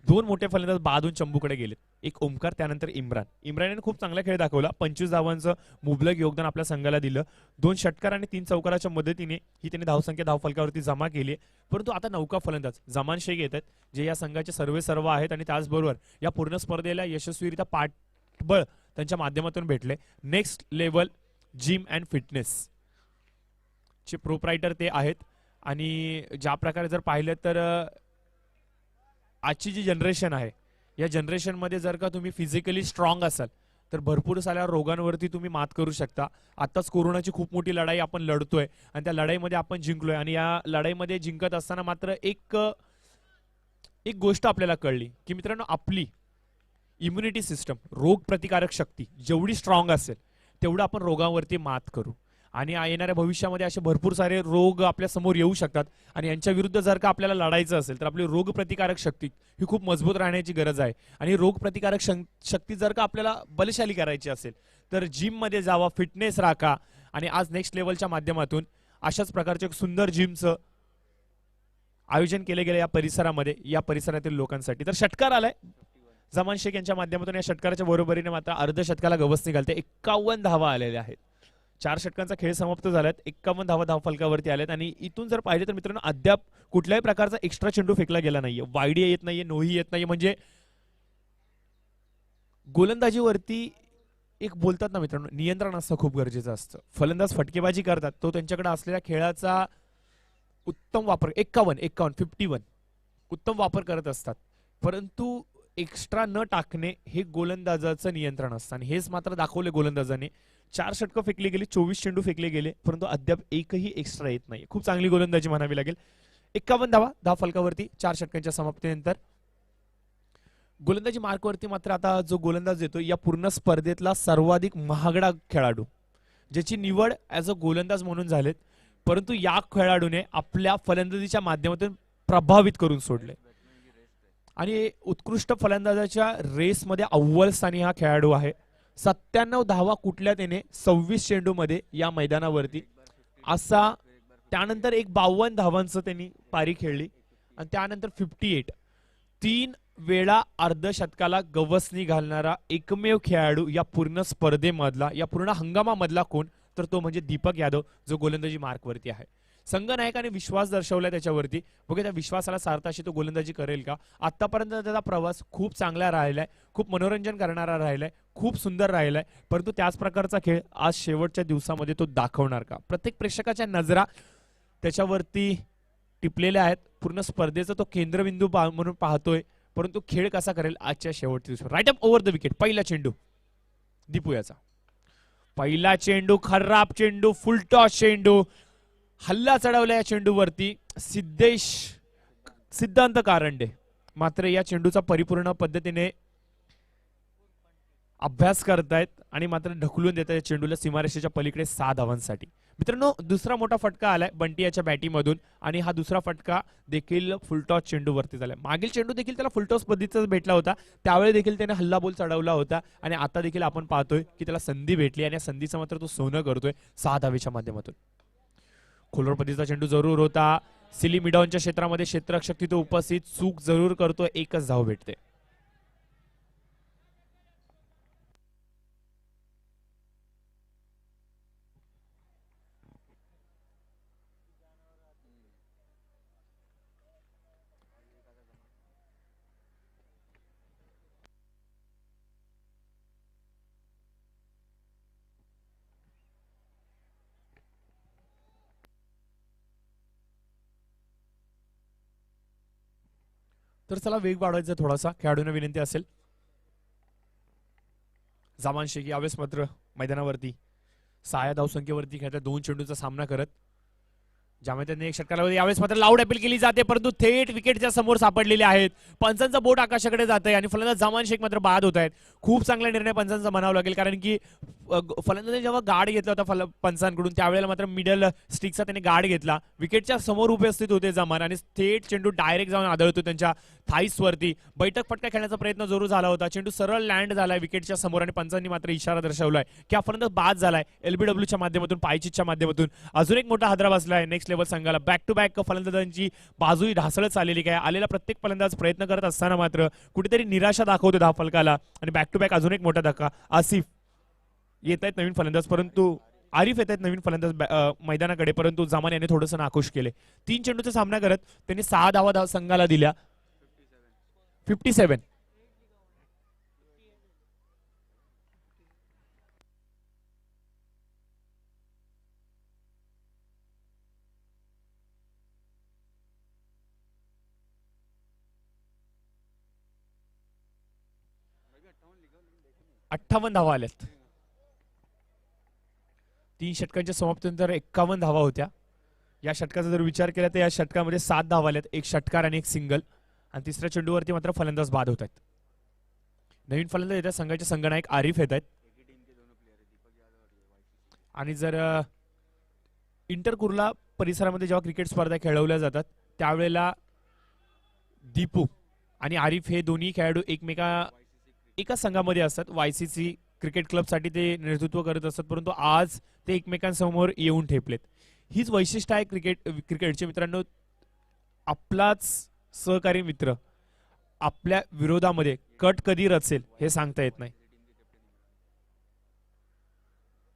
2 मोठे फलंदाज बादून चंबूकडे गेलेत. एक ओमकार त्यानंतर इम्रान. इम्रानने खूप चांगला खेळ दाखवला. 25 धावांचं मुबलक योगदान आपल्या संघाला दिलं. 2 षटकार आणि 3 चौकाराच्या मदतीने ही त्यांनी धावसंख्या धावफलकावरती जमा केली. परंतु आता नौका फलंदाज जमान शेख येतात जे या संघाचे सर्व आहेत आणि त्याचबरोबर या पूर्ण स्पर्धेला यशस्वीरित्या पाठबळ त्यांच्या माध्यमातून भेटले. Next level gym and fitness चे प्रोप्रायटर ते आहेत. आणि ज्या प्रकारे जर पाहिलं तर आजची जी जनरेशन आहे या जनरेशन मध्ये जर का तुम्ही फिजिकली स्ट्रॉंग असाल तर भरपूर साऱ्या रोगांवरती तुम्ही मात करू शकता. आताच कोरोनाची खूप मोठी लढाई आपण लढतोय आणि त्या लढाईमध्ये आपण जिंकलोय. आणि या लढाईमध्ये जिंकत असताना मात्र एक गोष्ट आपल्याला कळली की मित्रांनो आपली इम्युनिटी सिस्टम रोग प्रतिकारक शक्ती जेवढी स्ट्रॉंग असेल तेवढं आपण रोगांवरती मात करू. आणि येणाऱ्या भविष्यामध्ये असे भरपूर सारे रोग आपल्या समोर येऊ शकतात आणि यांच्या विरुद्ध जर का आपल्याला लढायचं असेल तर आपली रोग प्रतिकारक शक्ती ही खूप मजबूत राहण्याची गरज आहे. आणि रोग प्रतिकारक शक्ती जर का आपल्याला बलशाली करायची असेल तर जिम मध्ये जावा, फिटनेस राखा. आणि आज नेक्स्ट लेवलच्या माध्यमातून अशाच प्रकारचे एक सुंदर जिमचं आयोजन केले गेले या परिसरामध्ये, या परिसरातील लोकांसाठी. तर षटकार आलाय जमान शेख यांच्या माध्यमातून. या षटकाराच्या बरोबरीने मात्र अर्धशतकाला गवसणी घालते. 51 धावा आलेल्या आहेत. 4 षटकांचा खेळ समाप्त झालाय. 51 धावा धावफलकावरती आल्यात. आणि इथून जर पाहिजे तर मित्रांनो अद्याप कुठल्याही प्रकारचा एक्स्ट्रा चेंडू फेकला गेला नाहीये. वाईडी येत नाहीये, नोही येत नाहीये. म्हणजे गोलंदाजीवरती एक बोलतात ना मित्रांनो नियंत्रण असणं खूप गरजेचं असतं. फलंदाज फटकेबाजी करतात तो त्यांच्याकडे असलेल्या खेळाचा उत्तम वापर 51 उत्तम वापर करत असतात. परंतु एक्स्ट्रा न टाकणे हे गोलंदाजाचं नियंत्रण असतं आणि हेच मात्र दाखवले गोलंदाजाने. 4 षटकं फेकली गेली, 24 चेंडू फेकले गेले, परंतु अद्याप एकही एक्स्ट्रा येत नाही. खूप चांगली गोलंदाजी म्हणावी लागेल. 51 धावा धावफलकावरती 4 षटकांच्या समाप्तीनंतर. गोलंदाजी मार्कवरती मात्र आता जो गोलंदाज येतो या पूर्ण स्पर्धेतला सर्वाधिक महागडा खेळाडू ज्याची निवड ऍज अ गोलंदाज म्हणून झालेत, परंतु या खेळाडूने आपल्या फलंदाजीच्या माध्यमातून प्रभावित करून सोडले. आणि उत्कृष्ट फलंदाजाच्या रेसमध्ये अव्वल स्थानी हा खेळाडू आहे. 97 धावा कुठल्या त्याने 26 चेंडू मध्ये या मैदानावरती असा. त्यानंतर एक 52 धावांचं त्यांनी पारी खेळली आणि त्यानंतर 58. 3 वेळा अर्धशतकाला गवसणी घालणारा एकमेव खेळाडू या पूर्ण स्पर्धेमधला, या पूर्ण हंगामामधला कोण तर तो म्हणजे दीपक यादव जो गोलंदाजी मार्कवरती आहे. संघनायकाने विश्वास दर्शवलाय त्याच्यावरती. बघा त्या विश्वासाला सार्थाशी तो गोलंदाजी करेल का. आतापर्यंत त्याचा प्रवास खूप चांगला राहिलाय, खूप मनोरंजन करणारा राहिलाय, खूप सुंदर राहिलाय. परंतु त्याच प्रकारचा खेळ आज शेवटच्या दिवसामध्ये तो दाखवणार का. प्रत्येक प्रेक्षकाच्या नजरा त्याच्यावरती टिपलेल्या आहेत. पूर्ण स्पर्धेचा तो केंद्रबिंदू म्हणून पाहतोय. परंतु खेळ कसा करेल आजच्या शेवटच्या दिवशी. Right up over the wicket. पहिला चेंडू दीपू याचा. पहिला चेंडू खराब चेंडू, फुलटॉस चेंडू. हल्ला चढवला या चेंडूवरती सिद्धांत कारंडे. मात्र या चेंडूचा परिपूर्ण पद्धतीने अभ्यास करतायत आणि मात्र ढकलून देत आहेत चेंडूला सीमारेषेच्या पलीकडे 6 धावांसाठी. मित्रांनो दुसरा मोठा फटका आलाय बंटी याच्या बॅटीमधून आणि हा दुसरा फटका देखील फुलटॉस चेंडूवरती झालाय. मागील चेंडू देखील त्याला फुलटॉस पद्धतीचा भेटला होता, त्यावेळी देखील त्याने हल्ला बोल चढवला होता आणि आता देखील आपण पाहतोय की त्याला संधी भेटली आणि या संधीचं मात्र तो सोनं करतोय 6 धावेच्या माध्यमातून. खोलवर पद्धतीचा चेंडू जरूर होता. सिली मिडॉनच्या क्षेत्रामध्ये क्षेत्ररक्षक तिथे उपस्थित, चूक जरूर करतो, एकच धाव भेटते. तर चला वेग वाढवायचा थोडासा, खेळाडूंना विनंती असेल. जमान शेख यावेळेस मात्र मैदानावरती 6 धावसंख्येवरती खेळतात, 2 चेंडूचा सामना करत, ज्यामुळे त्यांनी एक षटकार लावला. यावेळेस मात्र लाऊड अपील केली जाते, परंतु थेट विकेटच्या समोर सापडलेले आहेत. पंचांचा बोट आकाशाकडे जात आहे आणि फलंदाज जमान शेख मात्र बाद होत आहेत. खूप चांगला निर्णय पंचांचा म्हणावा लागेल, कारण की फलंदाजाने जेव्हा गार्ड घेतला होता पंचांकडून, त्यावेळेला मात्र मिडल स्टिकचा त्याने गार्ड घेतला. विकेटच्या समोर उपस्थित होते जमान आणि थेट चेंडू डायरेक्ट जाऊन आदळतो त्यांच्या थाईस वरती. बैठक फटका खेळण्याचा प्रयत्न जरूर झाला होता, चेंडू सरळ लँड झालाय विकेटच्या समोर आणि पंचांनी मात्र इशारा दर्शवलाय की हा फलंदाज बाद झालाय. एलबीडब्ल्यूच्या माध्यमातून, पायचीच्या माध्यमातून अजून एक मोठा हादरा बसलाय नेक्स्ट लेवल संघाला. बॅक टू बॅक फलंदाजांची बाजूही ढासळत चाललेली काय, आलेला प्रत्येक फलंदाज प्रयत्न करत असताना मात्र कुठेतरी निराशा दाखवतो धावफलकाला. आणि बॅक टू बॅक अजून एक मोठा धक्का. आसिफ येत आहेत नवीन फलंदाज, परंतु आरिफ येत आहेत नवीन फलंदाज मैदानाकडे, परंतु जमान याने थोडंसं नाखुश केले. 3 चेंडूचा सामना करत त्यांनी 6 धावा संघाला दिल्या. 57. अठ्ठावन्न धावा आल्यात. 3 षटकांच्या समाप्तीनंतर 51 धावा होत्या. या षटकाचा जर विचार केला तर या षटकामध्ये 7 धावा आल्यात, एक षटकार आणि एक सिंगल, आणि तिसऱ्या चेंडूवरती मात्र फलंदाज बाद होत आहेत. नवीन फलंदाज येतात संघाचे संघनायक आरिफ येत आहेत. आणि जर इंटर कुर्ला परिसरामध्ये जेव्हा क्रिकेट स्पर्धा खेळवल्या जातात त्यावेळेला दीपू आणि आरिफ हे दोन्ही खेळाडू एका संघामध्ये असतात. वायसीसी क्रिकेट क्लबसाठी ते नेतृत्व करत असतात, परंतु आज ते एकमेकांसमोर येऊन ठेपलेत. हीच वैशिष्ट्य आहे क्रिकेटचे मित्रांनो. आपलाच सहकारी मित्र आपल्या विरोधामध्ये कट कधी रचेल हे सांगता येत नाही.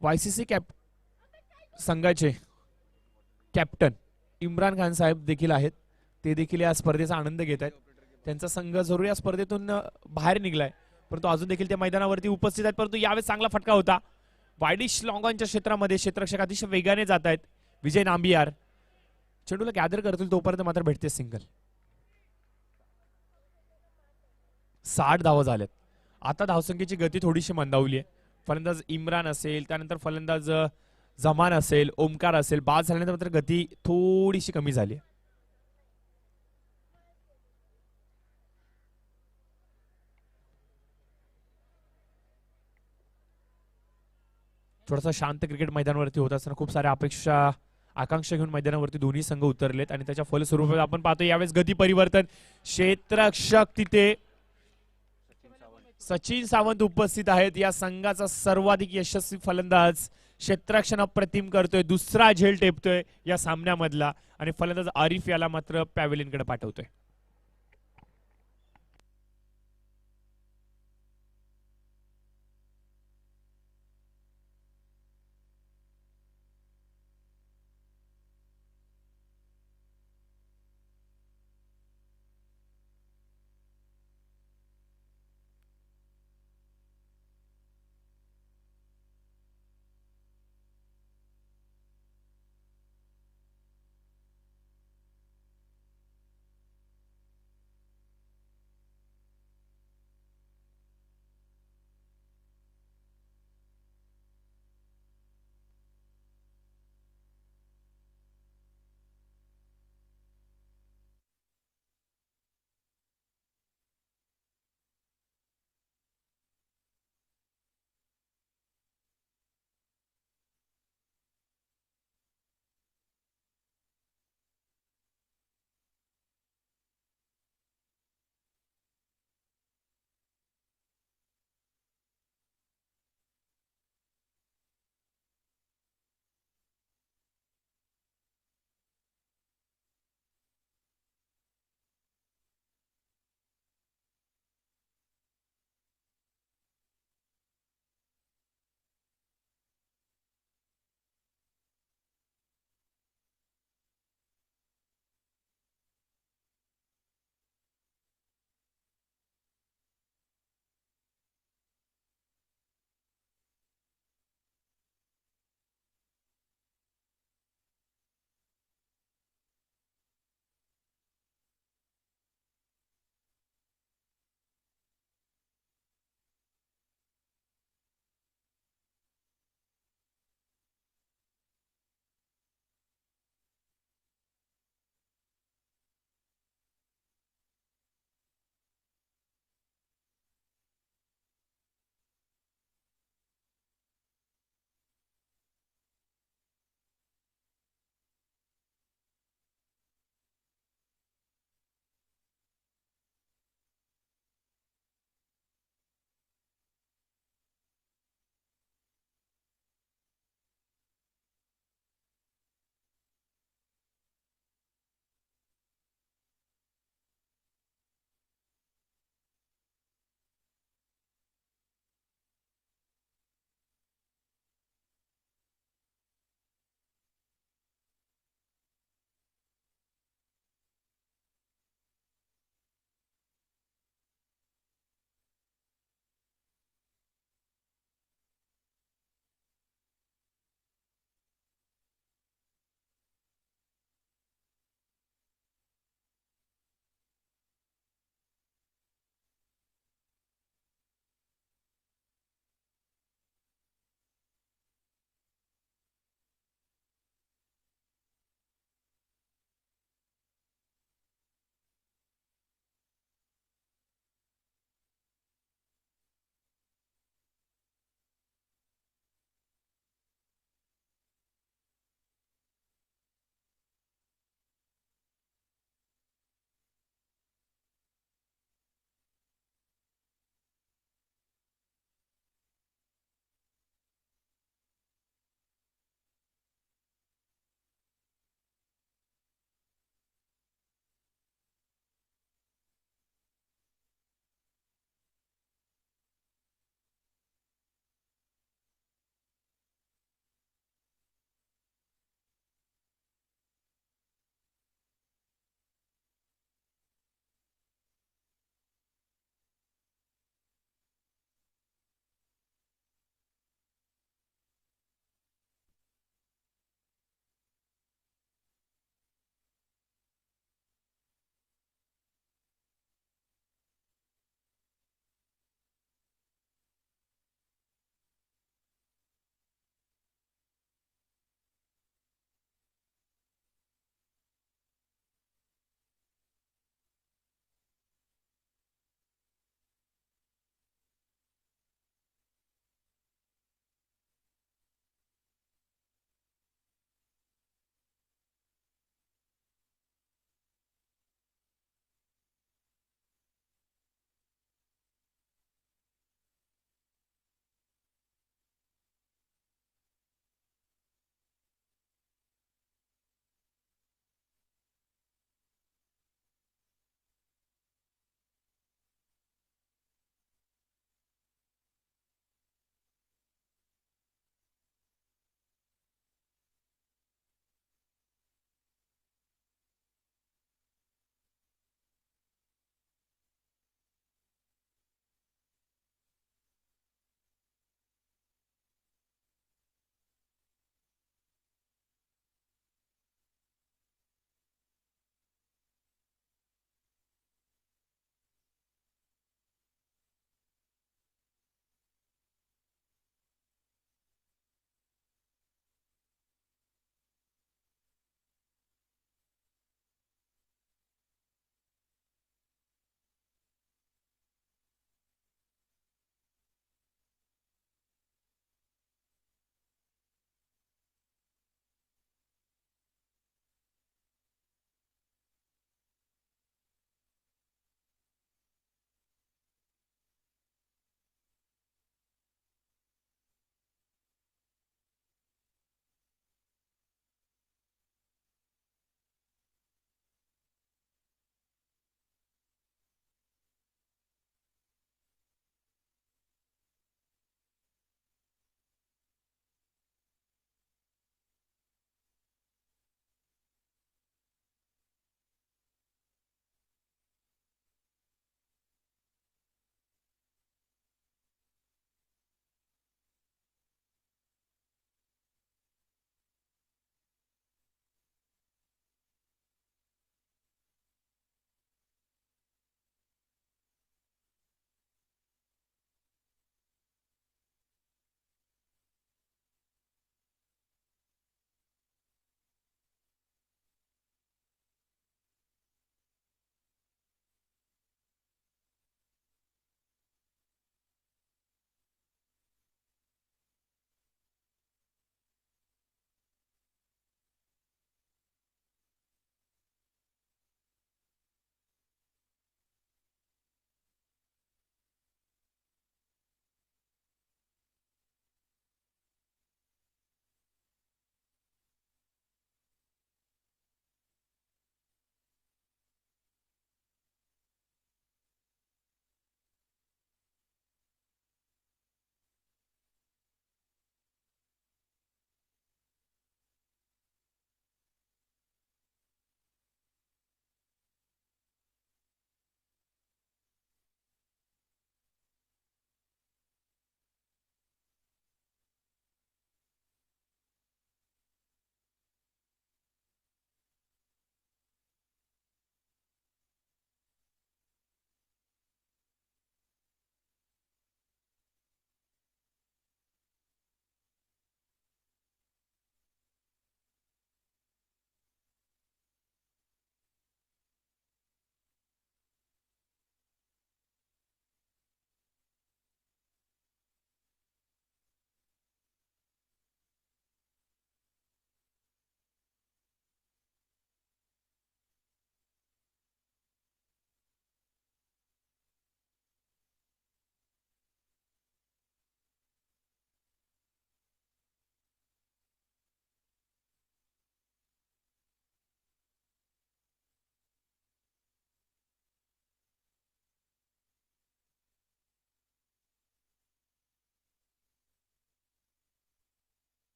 वायसीसी संघाचे कॅप्टन इम्रान खान साहेब देखील आहेत. ते देखील या स्पर्धेचा आनंद घेत आहेत. त्यांचा संघ जरूर या स्पर्धेतून बाहेर निघलाय, परंतु अजून देखील ते मैदानावरती उपस्थित आहेत. परंतु यावेळेस चांगला फटका होता. वायडिश लॉंगॉनच्या क्षेत्रामध्ये क्षेत्ररक्षक अतिशय वेगाने जात आहेत. विजय नांबियार चेंडूला गॅदर करतील तोपर्यंत मात्र भेटते सिंगल. 60 धावा झाल्यात. आता धावसंख्येची गती थोडीशी मंदावली आहे. फलंदाज इम्रान असेल, त्यानंतर फलंदाज जमान असेल, ओमकार असेल, बाद झाल्यानंतर मात्र गती थोडीशी कमी झाली आहे. थोडासा शांत क्रिकेट मैदानावरती होत असताना खूप साऱ्या आकांक्षा घेऊन मैदानावरती दोन्ही संघ उतरलेत आणि त्याच्या फलस्वरूपात आपण पाहतो यावेळेस गती परिवर्तन. क्षेत्ररक्षक तिथे सचिन सावंत उपस्थित आहेत. या संघाचा सर्वाधिक यशस्वी फलंदाज क्षेत्ररक्षण अप्रतिम करतोय, दुसरा झेल टेपतोय या सामन्यामधला, आणि फलंदाज आरिफ याला मात्र पॅव्हेलियनकडे पाठवतोय.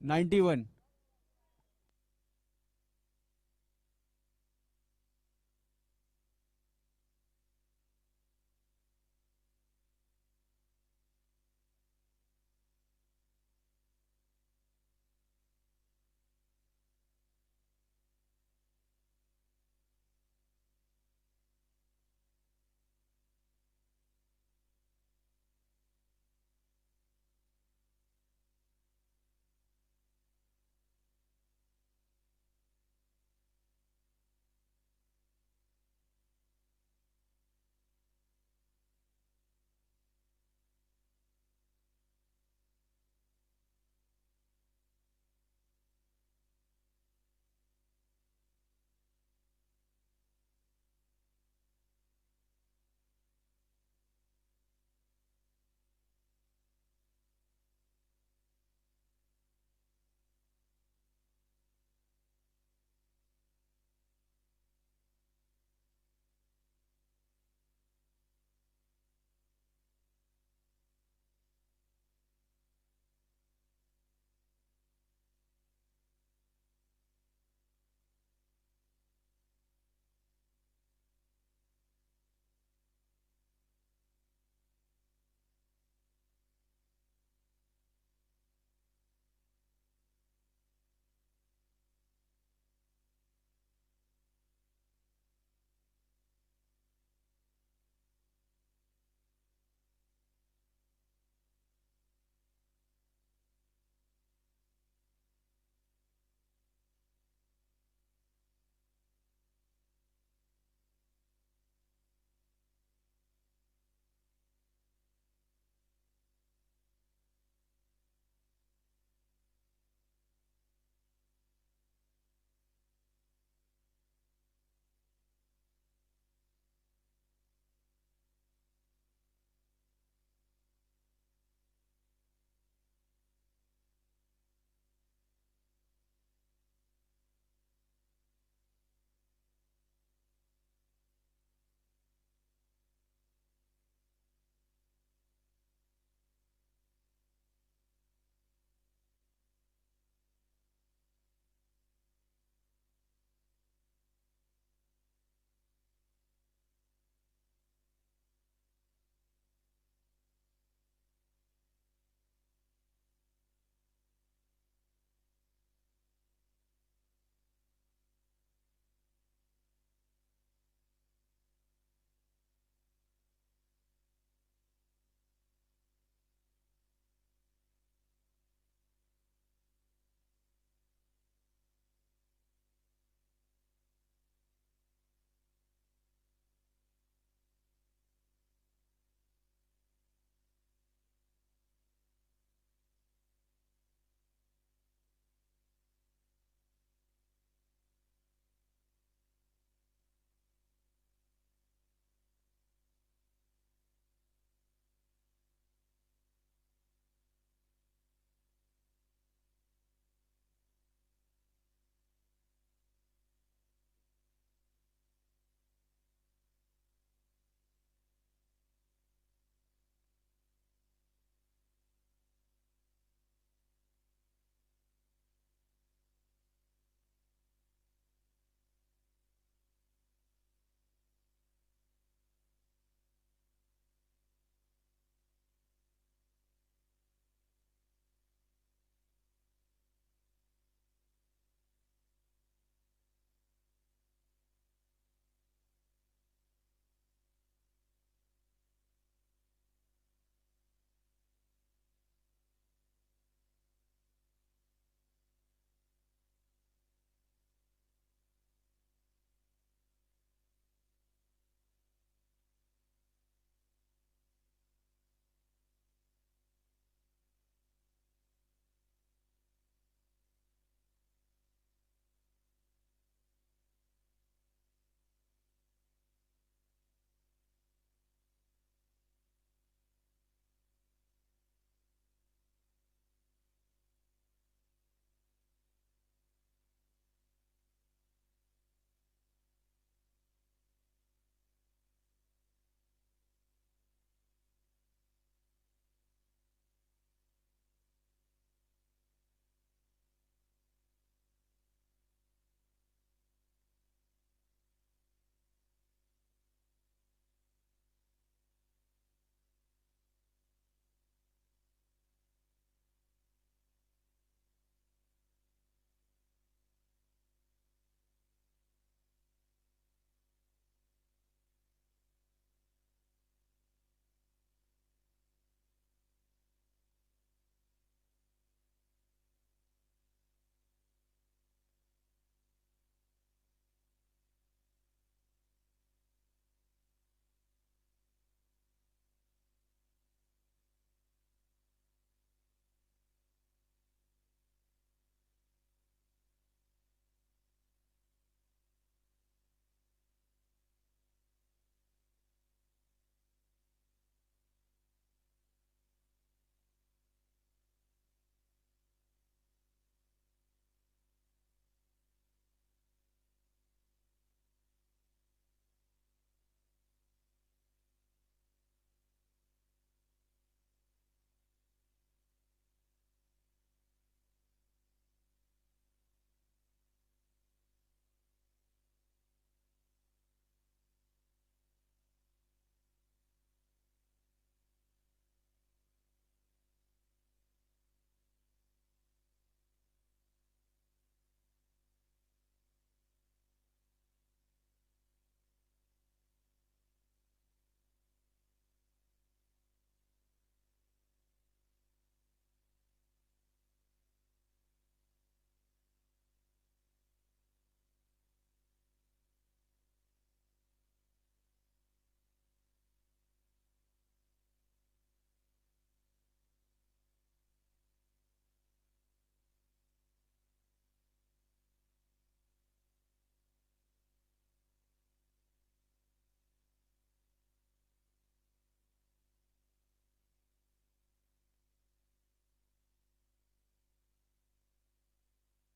91.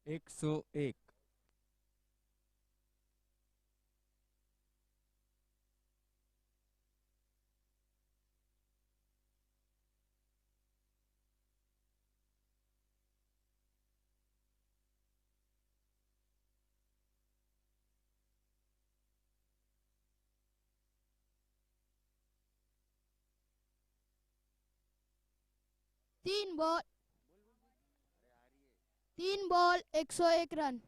101। 3 बॉल 3 बॉल 101 रन।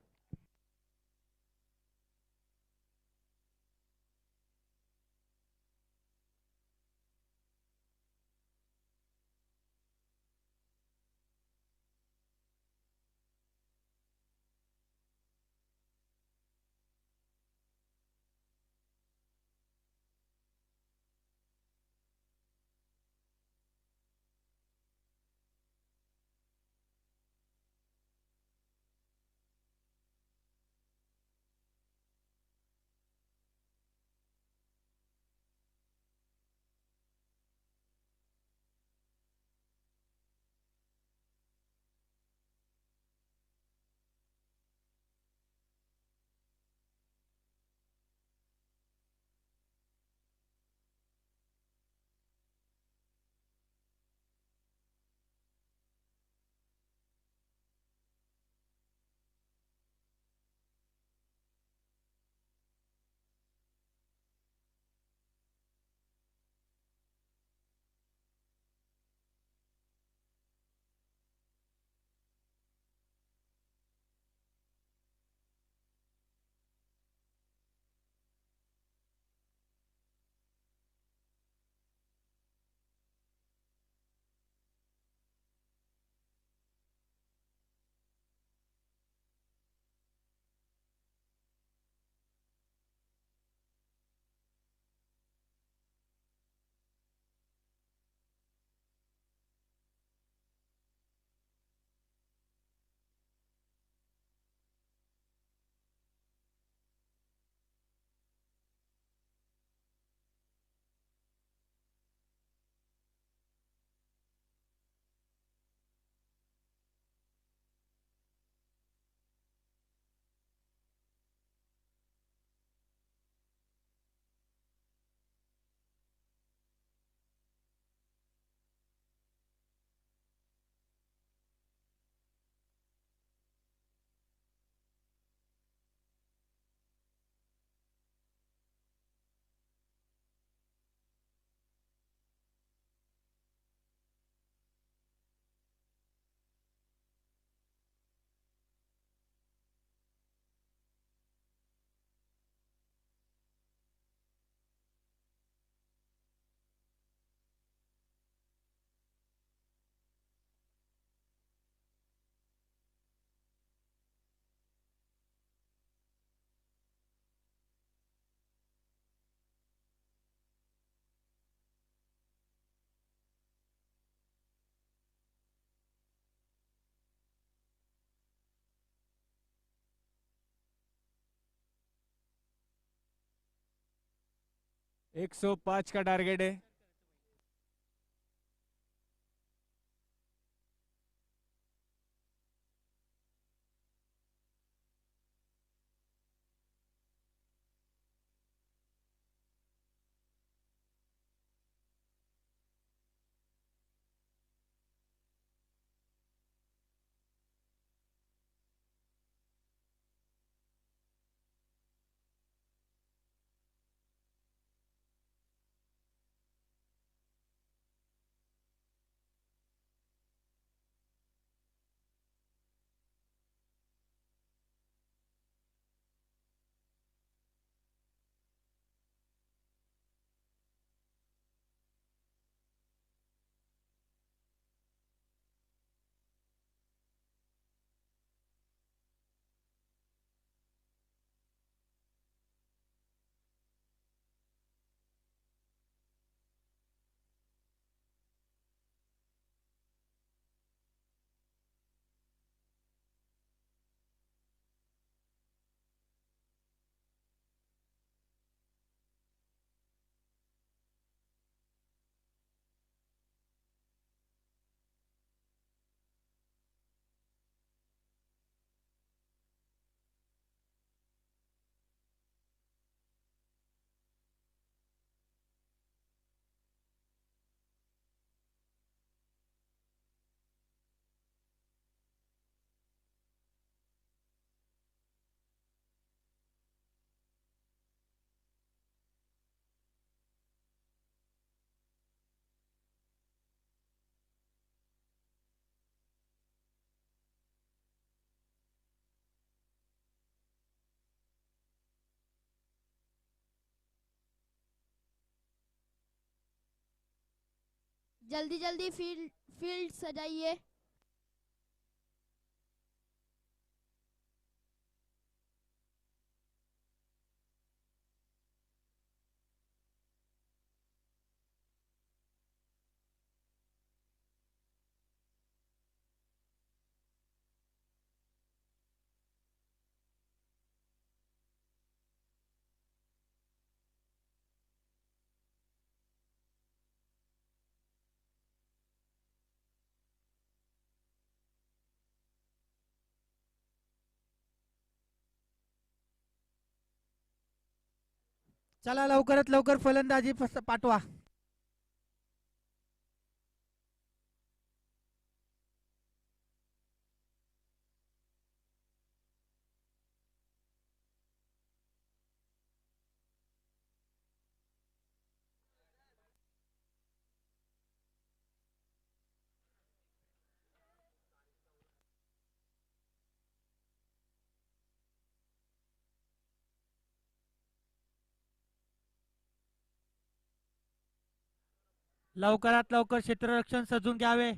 एक सौ पाँच का टारगेट है। जल्दी जल्दी फील्ड सजाइए। चला लवकरात लवकर फलंदाजी पाठवा. लवकरात लवकर क्षेत्ररक्षण सजून घ्यावे.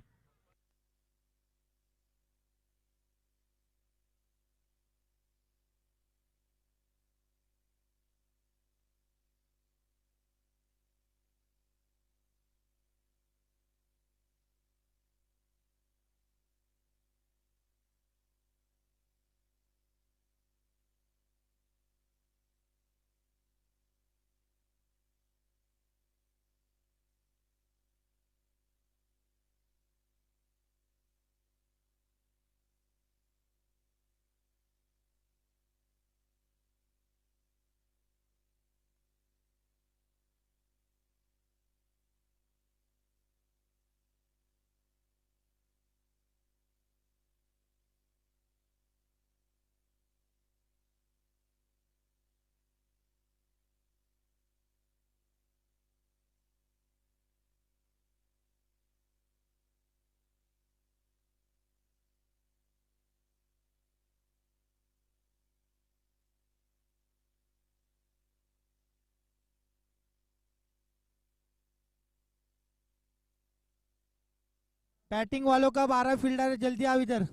बैटिंग वालों का 12 फील्डर जल्दी आओ इधर.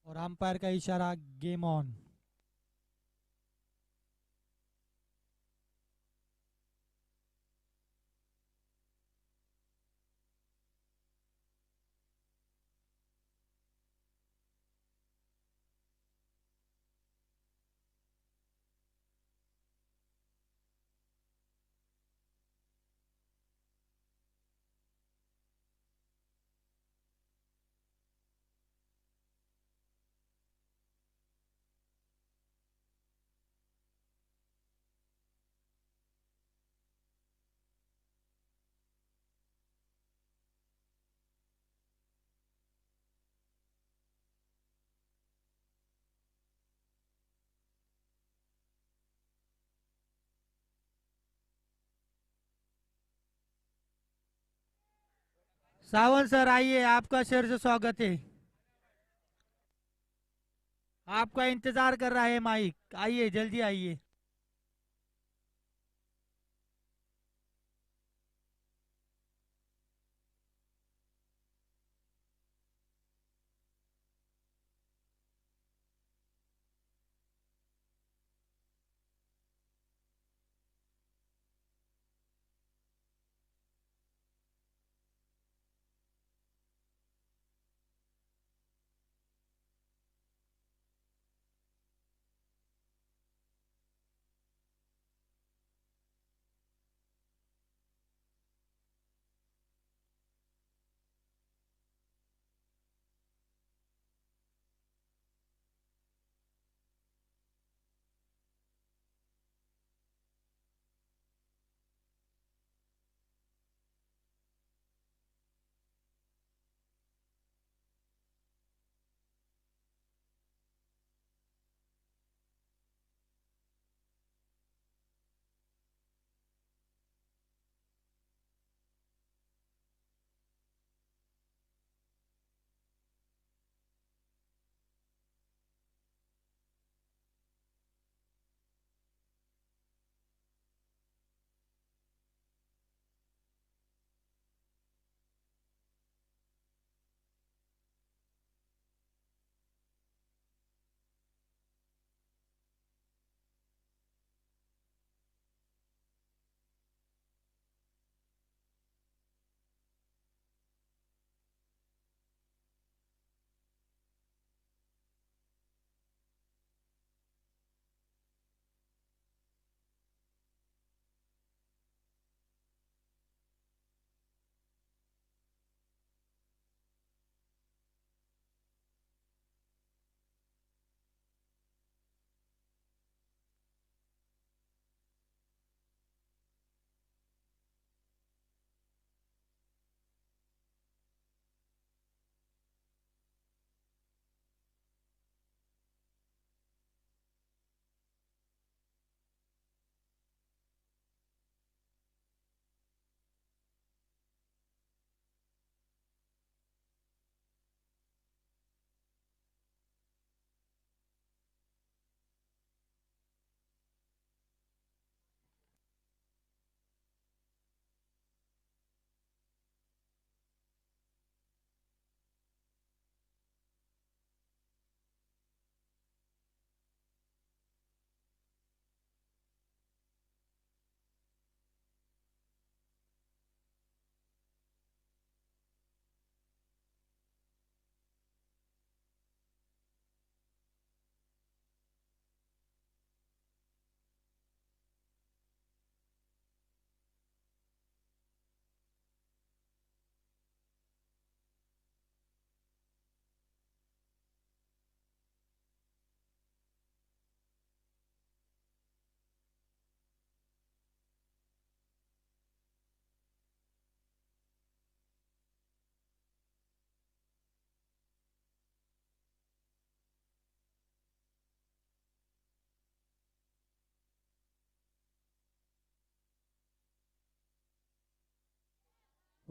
और अंपायर का इशारा, गेम ऑन. सावंत सर आइए, आपका शेर से स्वागत है. आपका इंतजार कर रहा है माइक. आइए, जल्दी आइए.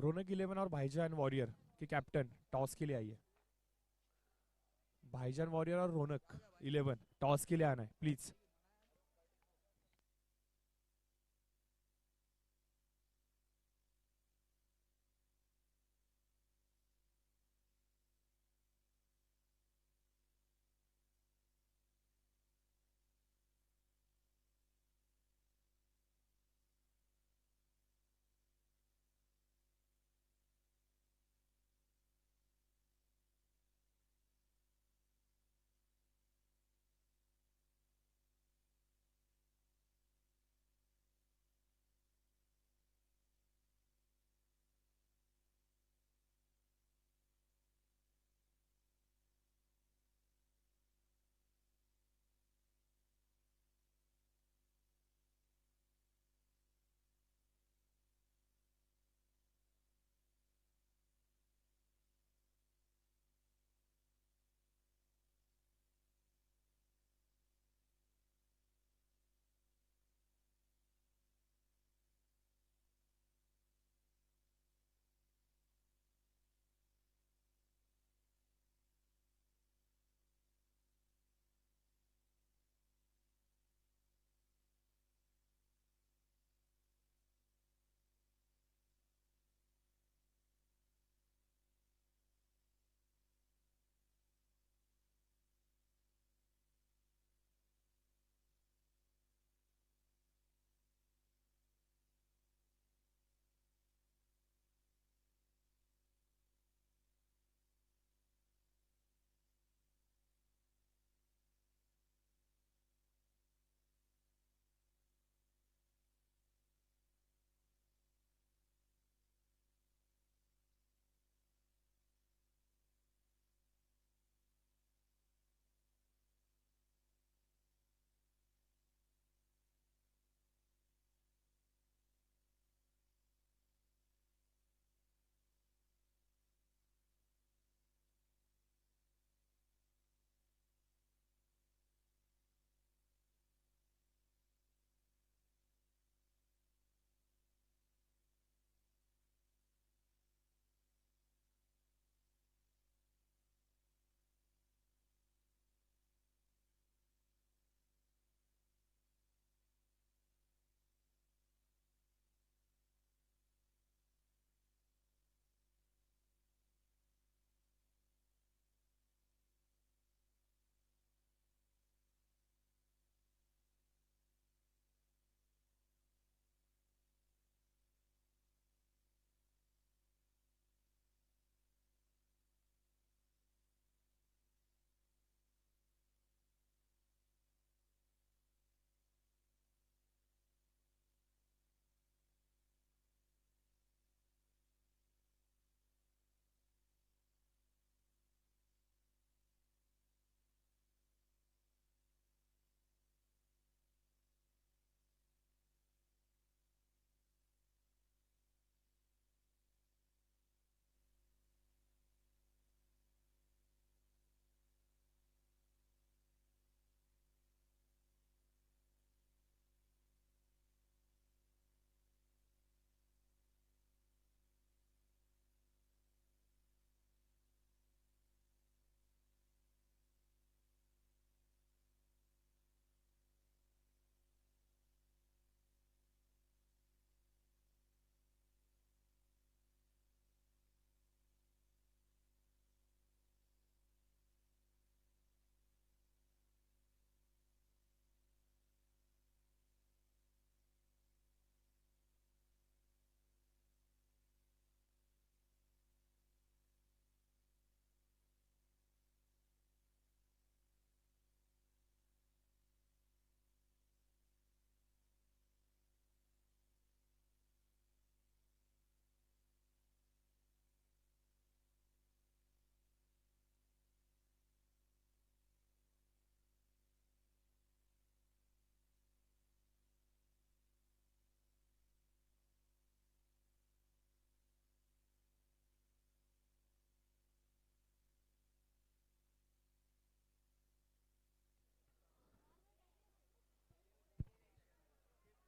रोनक 11 और भाईजान वॉरियर के कैप्टन टॉस के लिए आइए। भाईजान वॉरियर और रोनक 11 टॉस के लिए आना है प्लीज।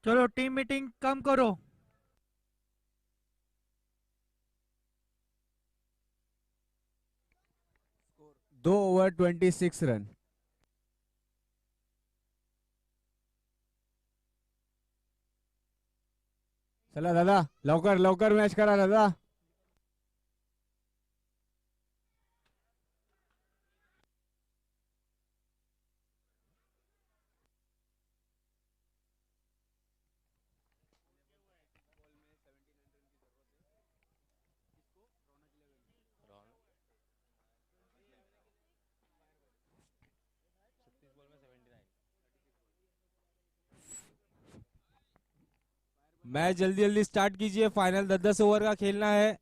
चलो टीम मीटिंग कम करो। 2 ओवर 26 रन। चला दादा, लवकर लवकर मॅच करा दादा। मैच जल्दी जल्दी स्टार्ट कीजिए, फाइनल 10-10 ओवर का खेलना है।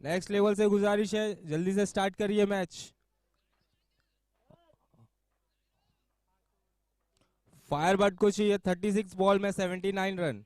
नेक्स्ट लेवल से गुजारिश है, जल्दी से स्टार्ट करिए मैच। फायरबर्ड को चाहिए 36 बॉल में 79 रन।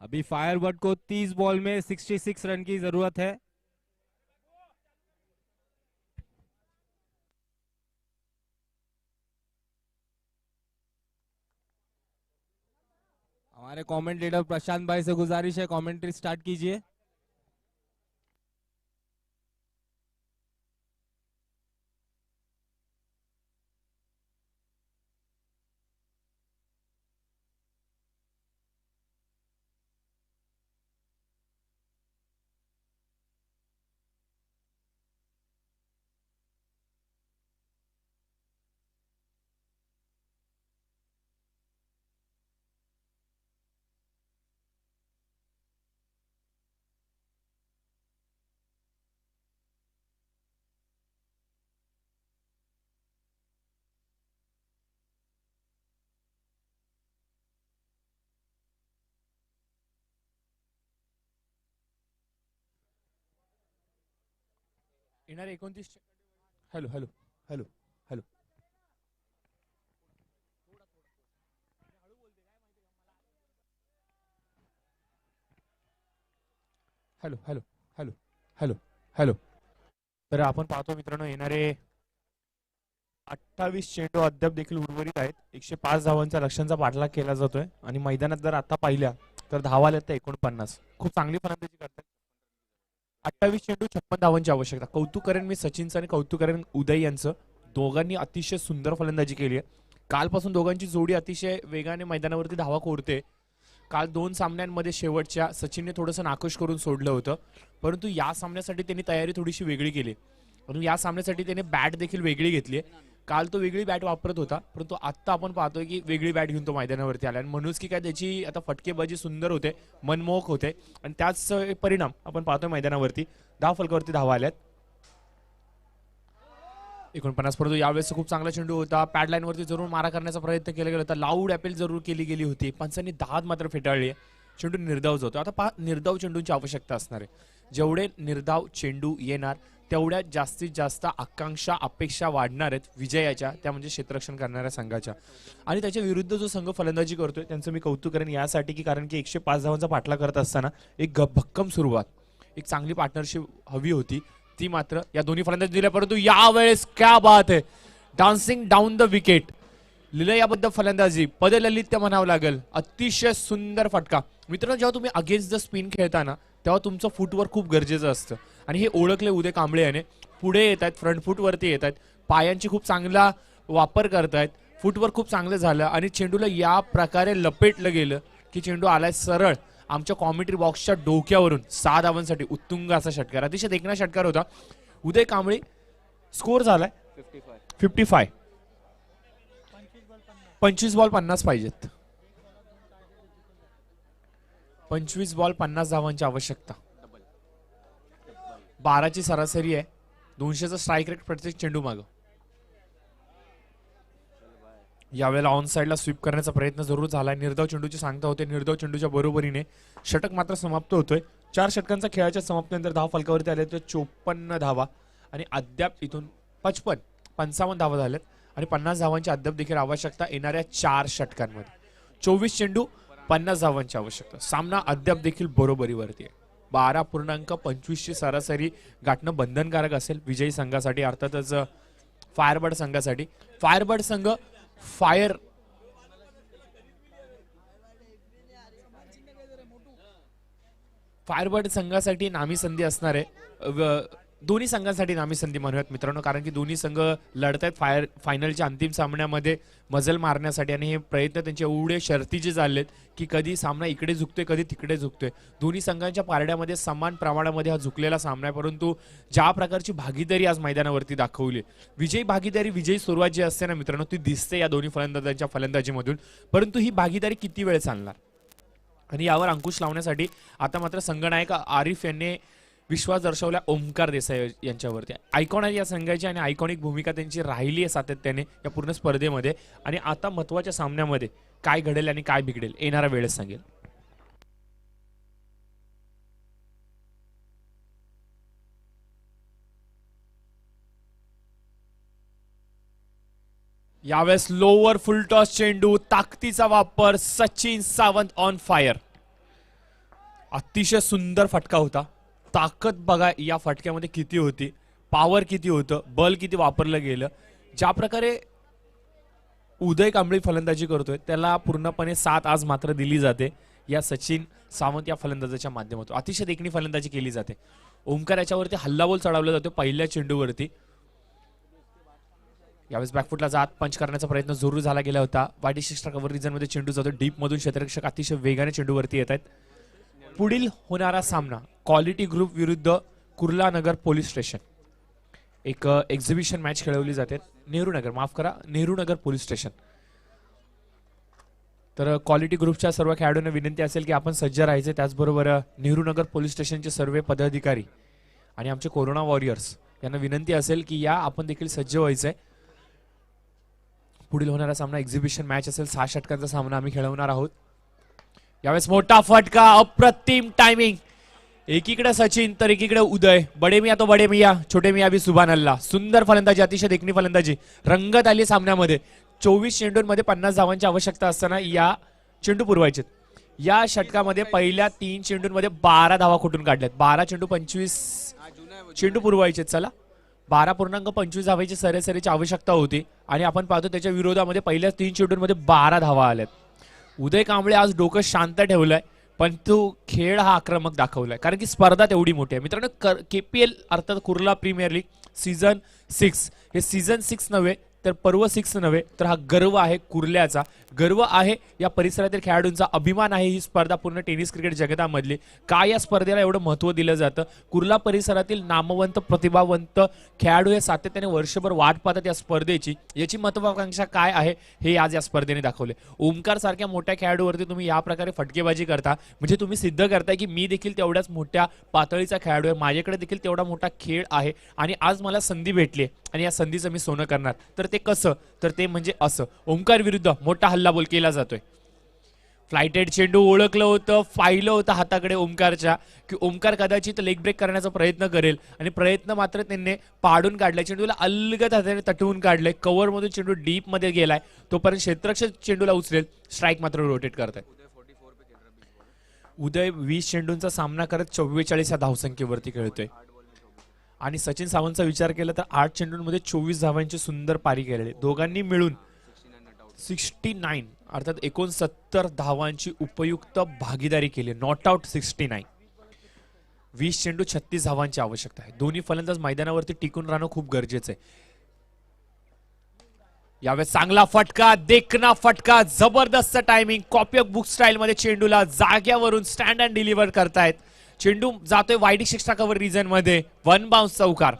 अभी फायरबर्ड को 30 बॉल में 66 रन की जरूरत है। हमारे कमेंटेटर प्रशांत भाई से गुजारिश है, कमेंट्री स्टार्ट कीजिए। येणारे 29 hello hello hello hello hello hello hello hello hello तर आपण पाहतो मित्रांनो येणारे 28 चेंडू अद्याप देखील उर्वरित आहेत. 105 धावांच्या लक्ष्यांचा पाठलाग केला जातोय आणि मैदानात जर आता पाहिल्या तर धावा आल्या तर 49. खूप चांगली फलंदाजी करतात. 28 चेंडू 56 धावांची आवश्यकता. कौतुक करेन मी सचिनचं आणि कौतुक करेन उदय यांचं. दोघांनी अतिशय सुंदर फलंदाजी केली आहे. कालपासून दोघांची जोडी अतिशय वेगाने मैदानावरती धावा कोरते. काल 2 सामन्यांमध्ये शेवटच्या सचिनने थोडंसं नाखुश करून सोडलं होतं, परंतु या सामन्यासाठी त्यांनी तयारी थोडीशी वेगळी केली आणि या सामन्यासाठी त्याने बॅट देखील वेगळी घेतली आहे. काल तो वेगळी बॅट वापरत होता, परंतु आत्ता आपण पाहतोय की वेगळी बॅट घेऊन तो मैदानावरती आला आणि म्हणूनच की काय त्याची आता फटकेबाजी सुंदर होते, मनमोहक होते आणि त्याच परिणाम आपण पाहतोय मैदानावरती. धाव फलकावरती धावा आल्यात 49. परंतु यावेळेस खूप चांगला चेंडू होता. पॅड लाईन वरती जरूर मारा करण्याचा प्रयत्न केला गेला होता. लाऊड अपील जरूर केली गेली होती. पंचांनी दाद मात्र फेटाळली आहे. चेंडू निर्धाव जातो. आता पहा निर्धाव चेंडूंची आवश्यकता असणार आहे. जेवढे निर्धाव चेंडू येणार तेवढ्या जास्तीत जास्त आकांक्षा अपेक्षा वाढणार आहेत विजयाच्या, त्या म्हणजे क्षेत्ररक्षण करणाऱ्या संघाच्या. आणि त्याच्या विरुद्ध जो संघ फलंदाजी करतोय त्यांचं मी कौतुक करेन यासाठी की कारण की 105 धावांचा पाठलाग करत असताना एक भक्कम सुरुवात, एक चांगली पार्टनरशिप हवी होती, ती मात्र या दोन्ही फलंदाजी दिल्या. परंतु यावेळेस क्या बात आहे, डान्सिंग डाऊन द विकेट. लिलयाबद्ध फलंदाजी, पदललित्य म्हणावं लागेल. अतिशय सुंदर फटका. मित्रांनो जेव्हा तुम्ही अगेन्स्ट द स्पिन खेळताना तेव्हा तुमचं फुटवर्क खूप गरजेचं असतं आणि हे ओळखले उदय कांबळे याने. पुढे येत आहेत, फ्रंट फुटवरती येत आहेत, पायांची खूप चांगला वापर करतायत, फुटवर्क खूप चांगलं झालं आणि चेंडूला या प्रकारे लपेटलं गेलं की चेंडू आलाय सरळ आमच्या कॉमेंट्री बॉक्सच्या डोक्यावरून. 6 धावांसाठी उत्तुंग असा षटकार, अतिशय देखणा षटकार होता. उदय कांबळे स्कोर झालाय 55. 25 बॉल 50 पाहिजेत. 25 बॉल 50 धावांची आवश्यकता. 12ची सरासरी आहे. 200चा स्ट्राईक रेट प्रत्येक चेंडू माग. यावेळेला ऑन साइडला स्वीप करण्याचा प्रयत्न जरूर झालाय. निर्धाव चेंडूची सांगता होते. निर्धाव चेंडूच्या बरोबरीने षटक मात्र समाप्त होतोय. 4 षटकांचा खेळाच्या समाप्तीनंतर धाव फलकावरती आले तर 54 धावा आणि अद्याप इथून 55 धावा झाल्यात आणि 50 धावांची अद्याप देखील आवश्यकता येणाऱ्या 4 षटकांमध्ये. 24 चेंडू 50 धावांची आवश्यकता. सामना अद्याप देखील बरोबरीवरती आहे. 12.25 ची सरासरी गाठणं बंधनकारक असेल विजयी संघासाठी, अर्थातच फायरबर्ड संघासाठी. फायरबर्ड संघ फायरबर्ड संघासाठी नामी संधी असणार आहे. दोन्ही संघांसाठी नामी संधी म्हणूयात मित्रांनो, कारण की दोन्ही संघ लढत आहेत फायनलच्या अंतिम सामन्यामध्ये मजल मारण्यासाठी आणि हे प्रयत्न त्यांचे एवढे शर्तीचे चाललेत की कधी सामना इकडे झुकतोय कधी तिकडे झुकतोय. दोन्ही संघांच्या पारड्यामध्ये समान प्रमाणामध्ये हा झुकलेला सामना आहे, परंतु ज्या प्रकारची भागीदारी आज मैदानावरती दाखवली, विजयी भागीदारी, विजयी सुरुवात जी असते ना मित्रांनो ती दिसते या दोन्ही फलंदाजांच्या फलंदाजीमधून. परंतु ही भागीदारी किती वेळ चालणार आणि यावर अंकुश लावण्यासाठी आता मात्र संघनायक आरिफ यांनी विश्वास दर्शवला ओमकार देसाई यांच्यावरती. आयकॉन आहे या संघाची आणि आयकॉनिक भूमिका त्यांची राहिली आहे सातत्याने या पूर्ण स्पर्धेमध्ये. आणि आता महत्त्वाच्या सामन्यामध्ये काय घडेल आणि काय बिघडेल येणारा वेळच सांगेल. यावेळेस लोअर फुल टॉस चेंडू, ताकदीचा वापर, सचिन सावंत ऑन फायर. अतिशय सुंदर फटका होता. ताकद बघा या फटक्यामध्ये किती होती, पॉवर किती होतं, बल किती वापरलं गेलं. ज्या प्रकारे उदय कांबळी फलंदाजी करतोय त्याला पूर्णपणे साथ आज मात्र दिली जाते या सचिन सावंत या फलंदाजाच्या माध्यमातून. अतिशय देखणी फलंदाजी केली जाते. ओमकार याच्यावरती हल्लाबोल चढवला जातो पहिल्या चेंडूवरती. यावेळेस बॅकफुटला जात पंच करण्याचा प्रयत्न जरूर झाला गेला होता. वाईड शिक्षा कव्हर रिजन मध्ये चेंडू जातो डीप मधून. क्षेत्ररक्षक अतिशय वेगाने चेंडूवरती येत आहेत. पुढील होणारा सामना क्वालिटी ग्रुप विरुद्ध कुर्ला नगर पोलीस स्टेशन. एक एक्झिबिशन मॅच खेळवली जाते. Nehru Nagar police station. तर क्वालिटी ग्रुपच्या सर्व खेळाडूंना विनंती असेल की आपण सज्ज राहायचे. त्याचबरोबर नेहरू नगर पोलीस स्टेशनचे सर्व पदाधिकारी आणि आमचे कोरोना वॉरियर्स यांना विनंती असेल की या आपण देखील सज्ज व्हायचंय. पुढील होणारा सामना एक्झिबिशन मॅच असेल. 6 षटकांचा सामना आम्ही खेळवणार आहोत. यावेळेस मोठा फटका, अप्रतिम टायमिंग. एकीकडे सचिन तर एकीकडे उदय. बडे मिया तो बडे मिया, छोटे मिया भी सुभान अल्लाह. सुंदर फलंदाजी, अतिशय देखणी फलंदाजी रंगत आली सामन्यामध्ये. 24 चेंडूंमध्ये 50 धावांची आवश्यकता असताना या चेंडू पुरवायचे. या षटकामध्ये पहिल्या 3 चेंडूंमध्ये 12 धावा खोटून काढल्यात. 12 चेंडू 25 चेंडू पुरवायचे. चला 12.25 धावांची सरासरीची आवश्यकता होती आणि आपण पाहतो त्याच्या विरोधामध्ये पहिल्या 3 चेंडूंमध्ये 12 धावा आल्यात. उदय कांबळे आज डोकं शांत ठेवलंय पण तो खेळ हा आक्रमक दाखवलाय कारण की स्पर्धा तेवढी मोठी आहे. मित्रांनो KPL अर्थात कुर्ला प्रीमियर लीग सीझन 6 हे सीझन 6 नव्हे तर पर्व 6 नव्हे तर हा गर्व आहे कुर्ल्याचा. गर्व आहे या परिसरातील खेळाडूंचा. अभिमान आहे ही स्पर्धा पूर्ण टेनिस क्रिकेट जगतामधली. का या स्पर्धेला एवढं महत्त्व दिलं जातं. कुर्ला परिसरातील नामवंत प्रतिभावंत खेळाडू हे सातत्याने वर्षभर वाट पाहतात या स्पर्धेची. याची महत्वाकांक्षा काय आहे हे आज या स्पर्धेने दाखवले. ओमकार सारख्या मोठ्या खेळाडूवरती तुम्ही या प्रकारे फटकेबाजी करता म्हणजे तुम्ही सिद्ध करताय की मी देखील तेवढ्याच मोठ्या पातळीचा खेळाडू आहे. माझ्याकडे देखील तेवढा मोठा खेळ आहे आणि आज मला संधी भेटली आणि या संधीचं मी सोनं करणार. तर ते कसं, तर ते म्हणजे असं. ओमकार विरुद्ध मोठा हल्लाबोल केला जातोय. फ्लायटेड चेंडू ओळखलं होतं, पाहिलं होतं हाताकडे ओमकारच्या की ओमकार कदाचित लेग ब्रेक करण्याचा प्रयत्न करेल आणि प्रयत्न मात्र त्यांनी पाडून काढलाय. चेंडूला अलगद हाताने तटवून काढलंय. कव्हर मधून चेंडू डीप मध्ये गेलाय. तोपर्यंत क्षेत्ररक्षक चेंडूला उचलेल. स्ट्राईक मात्र रोटेट करताय. उदय 20 चेंडूंचा सामना करत 44 या धावसंख्येवरती खेळतोय आणि सचिन सावंतचा विचार केला तर 8 चेंडूंमध्ये 24 धावांची सुंदर पारी केलेली. दोघांनी मिळून 69 अर्थात 69 धावांची उपयुक्त भागीदारी केली. Not out 69. 20 चेंडू 36 धावांची आवश्यकता आहे. दोन्ही फलंदाज मैदानावरती टिकून राहणं खूप गरजेचं आहे. यावेळेस चांगला फटका, देखना फटका, जबरदस्त timing. Copy of book style मध्ये चेंडूला जाग्यावरून स्टँड अँड डिलिव्हर करतायत. चेंडू जातोय वाईड शिक्षा कव्हर रिजन मध्ये. 1 बाउन्स चौकार.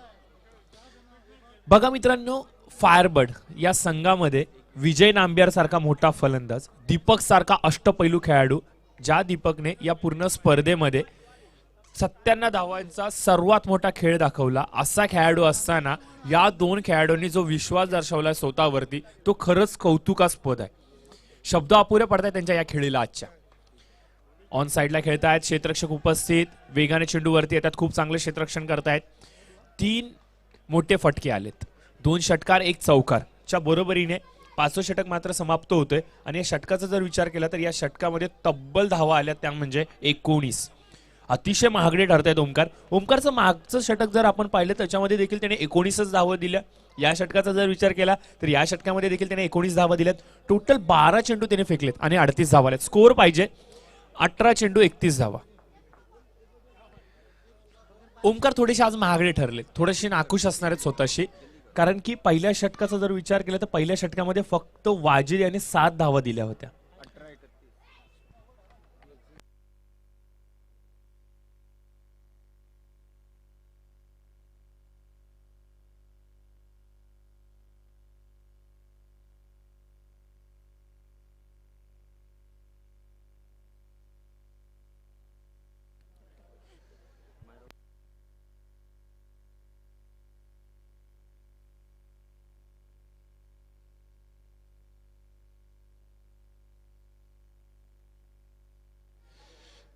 बघा मित्रांनो फायरबर्ड या संघामध्ये विजय नांबियार सारखा मोठा फलंदाज, दीपक सारखा अष्टपैलू खेळाडू, ज्या दीपकने या पूर्ण स्पर्धेमध्ये 97 धावांचा सर्वात मोठा खेळ दाखवला असा खेळाडू असताना या 2 खेळाडूंनी जो विश्वास दर्शवला स्वतःवरती तो खरंच कौतुकास्पद आहे. शब्द अपुरे पडतायत त्यांच्या या खेळीला आजच्या. ऑन साइडला खेळतायत. क्षेत्ररक्षक उपस्थित वेगाने चेंडूवरती येतात. खूप चांगले क्षेत्ररक्षण करतायत. 3 मोठे फटके आलेत. 2 षटकार 1 चौकारच्या बरोबरीने 5वं षटक मात्र समाप्त होतोय आणि या षटकाचा जर विचार केला तर या षटकामध्ये तब्बल धावा आल्या त्या म्हणजे 19. अतिशय महागडे ठरतायत ओमकार. ओमकारचं मागचं षटक जर आपण पाहिलं त्याच्यामध्ये देखील त्याने 19च धावा दिल्या. या षटकाचा जर विचार केला तर या षटकामध्ये देखील त्याने 19 धावा दिल्यात. टोटल 12 चेंडू त्याने फेकलेत आणि 38 धावा आल्यात. स्कोअर पाहिजे 18 चेंडू 31 धावा. ओमकार थोडेसे आज महागडे ठरले. थोडेसे नाखुश असणार आहेत स्वतःशी कारण की पहिल्या षटकाचा जर विचार केला तर पहिल्या षटकामध्ये फक्त वाजिद यांनी 7 धावा दिल्या होत्या.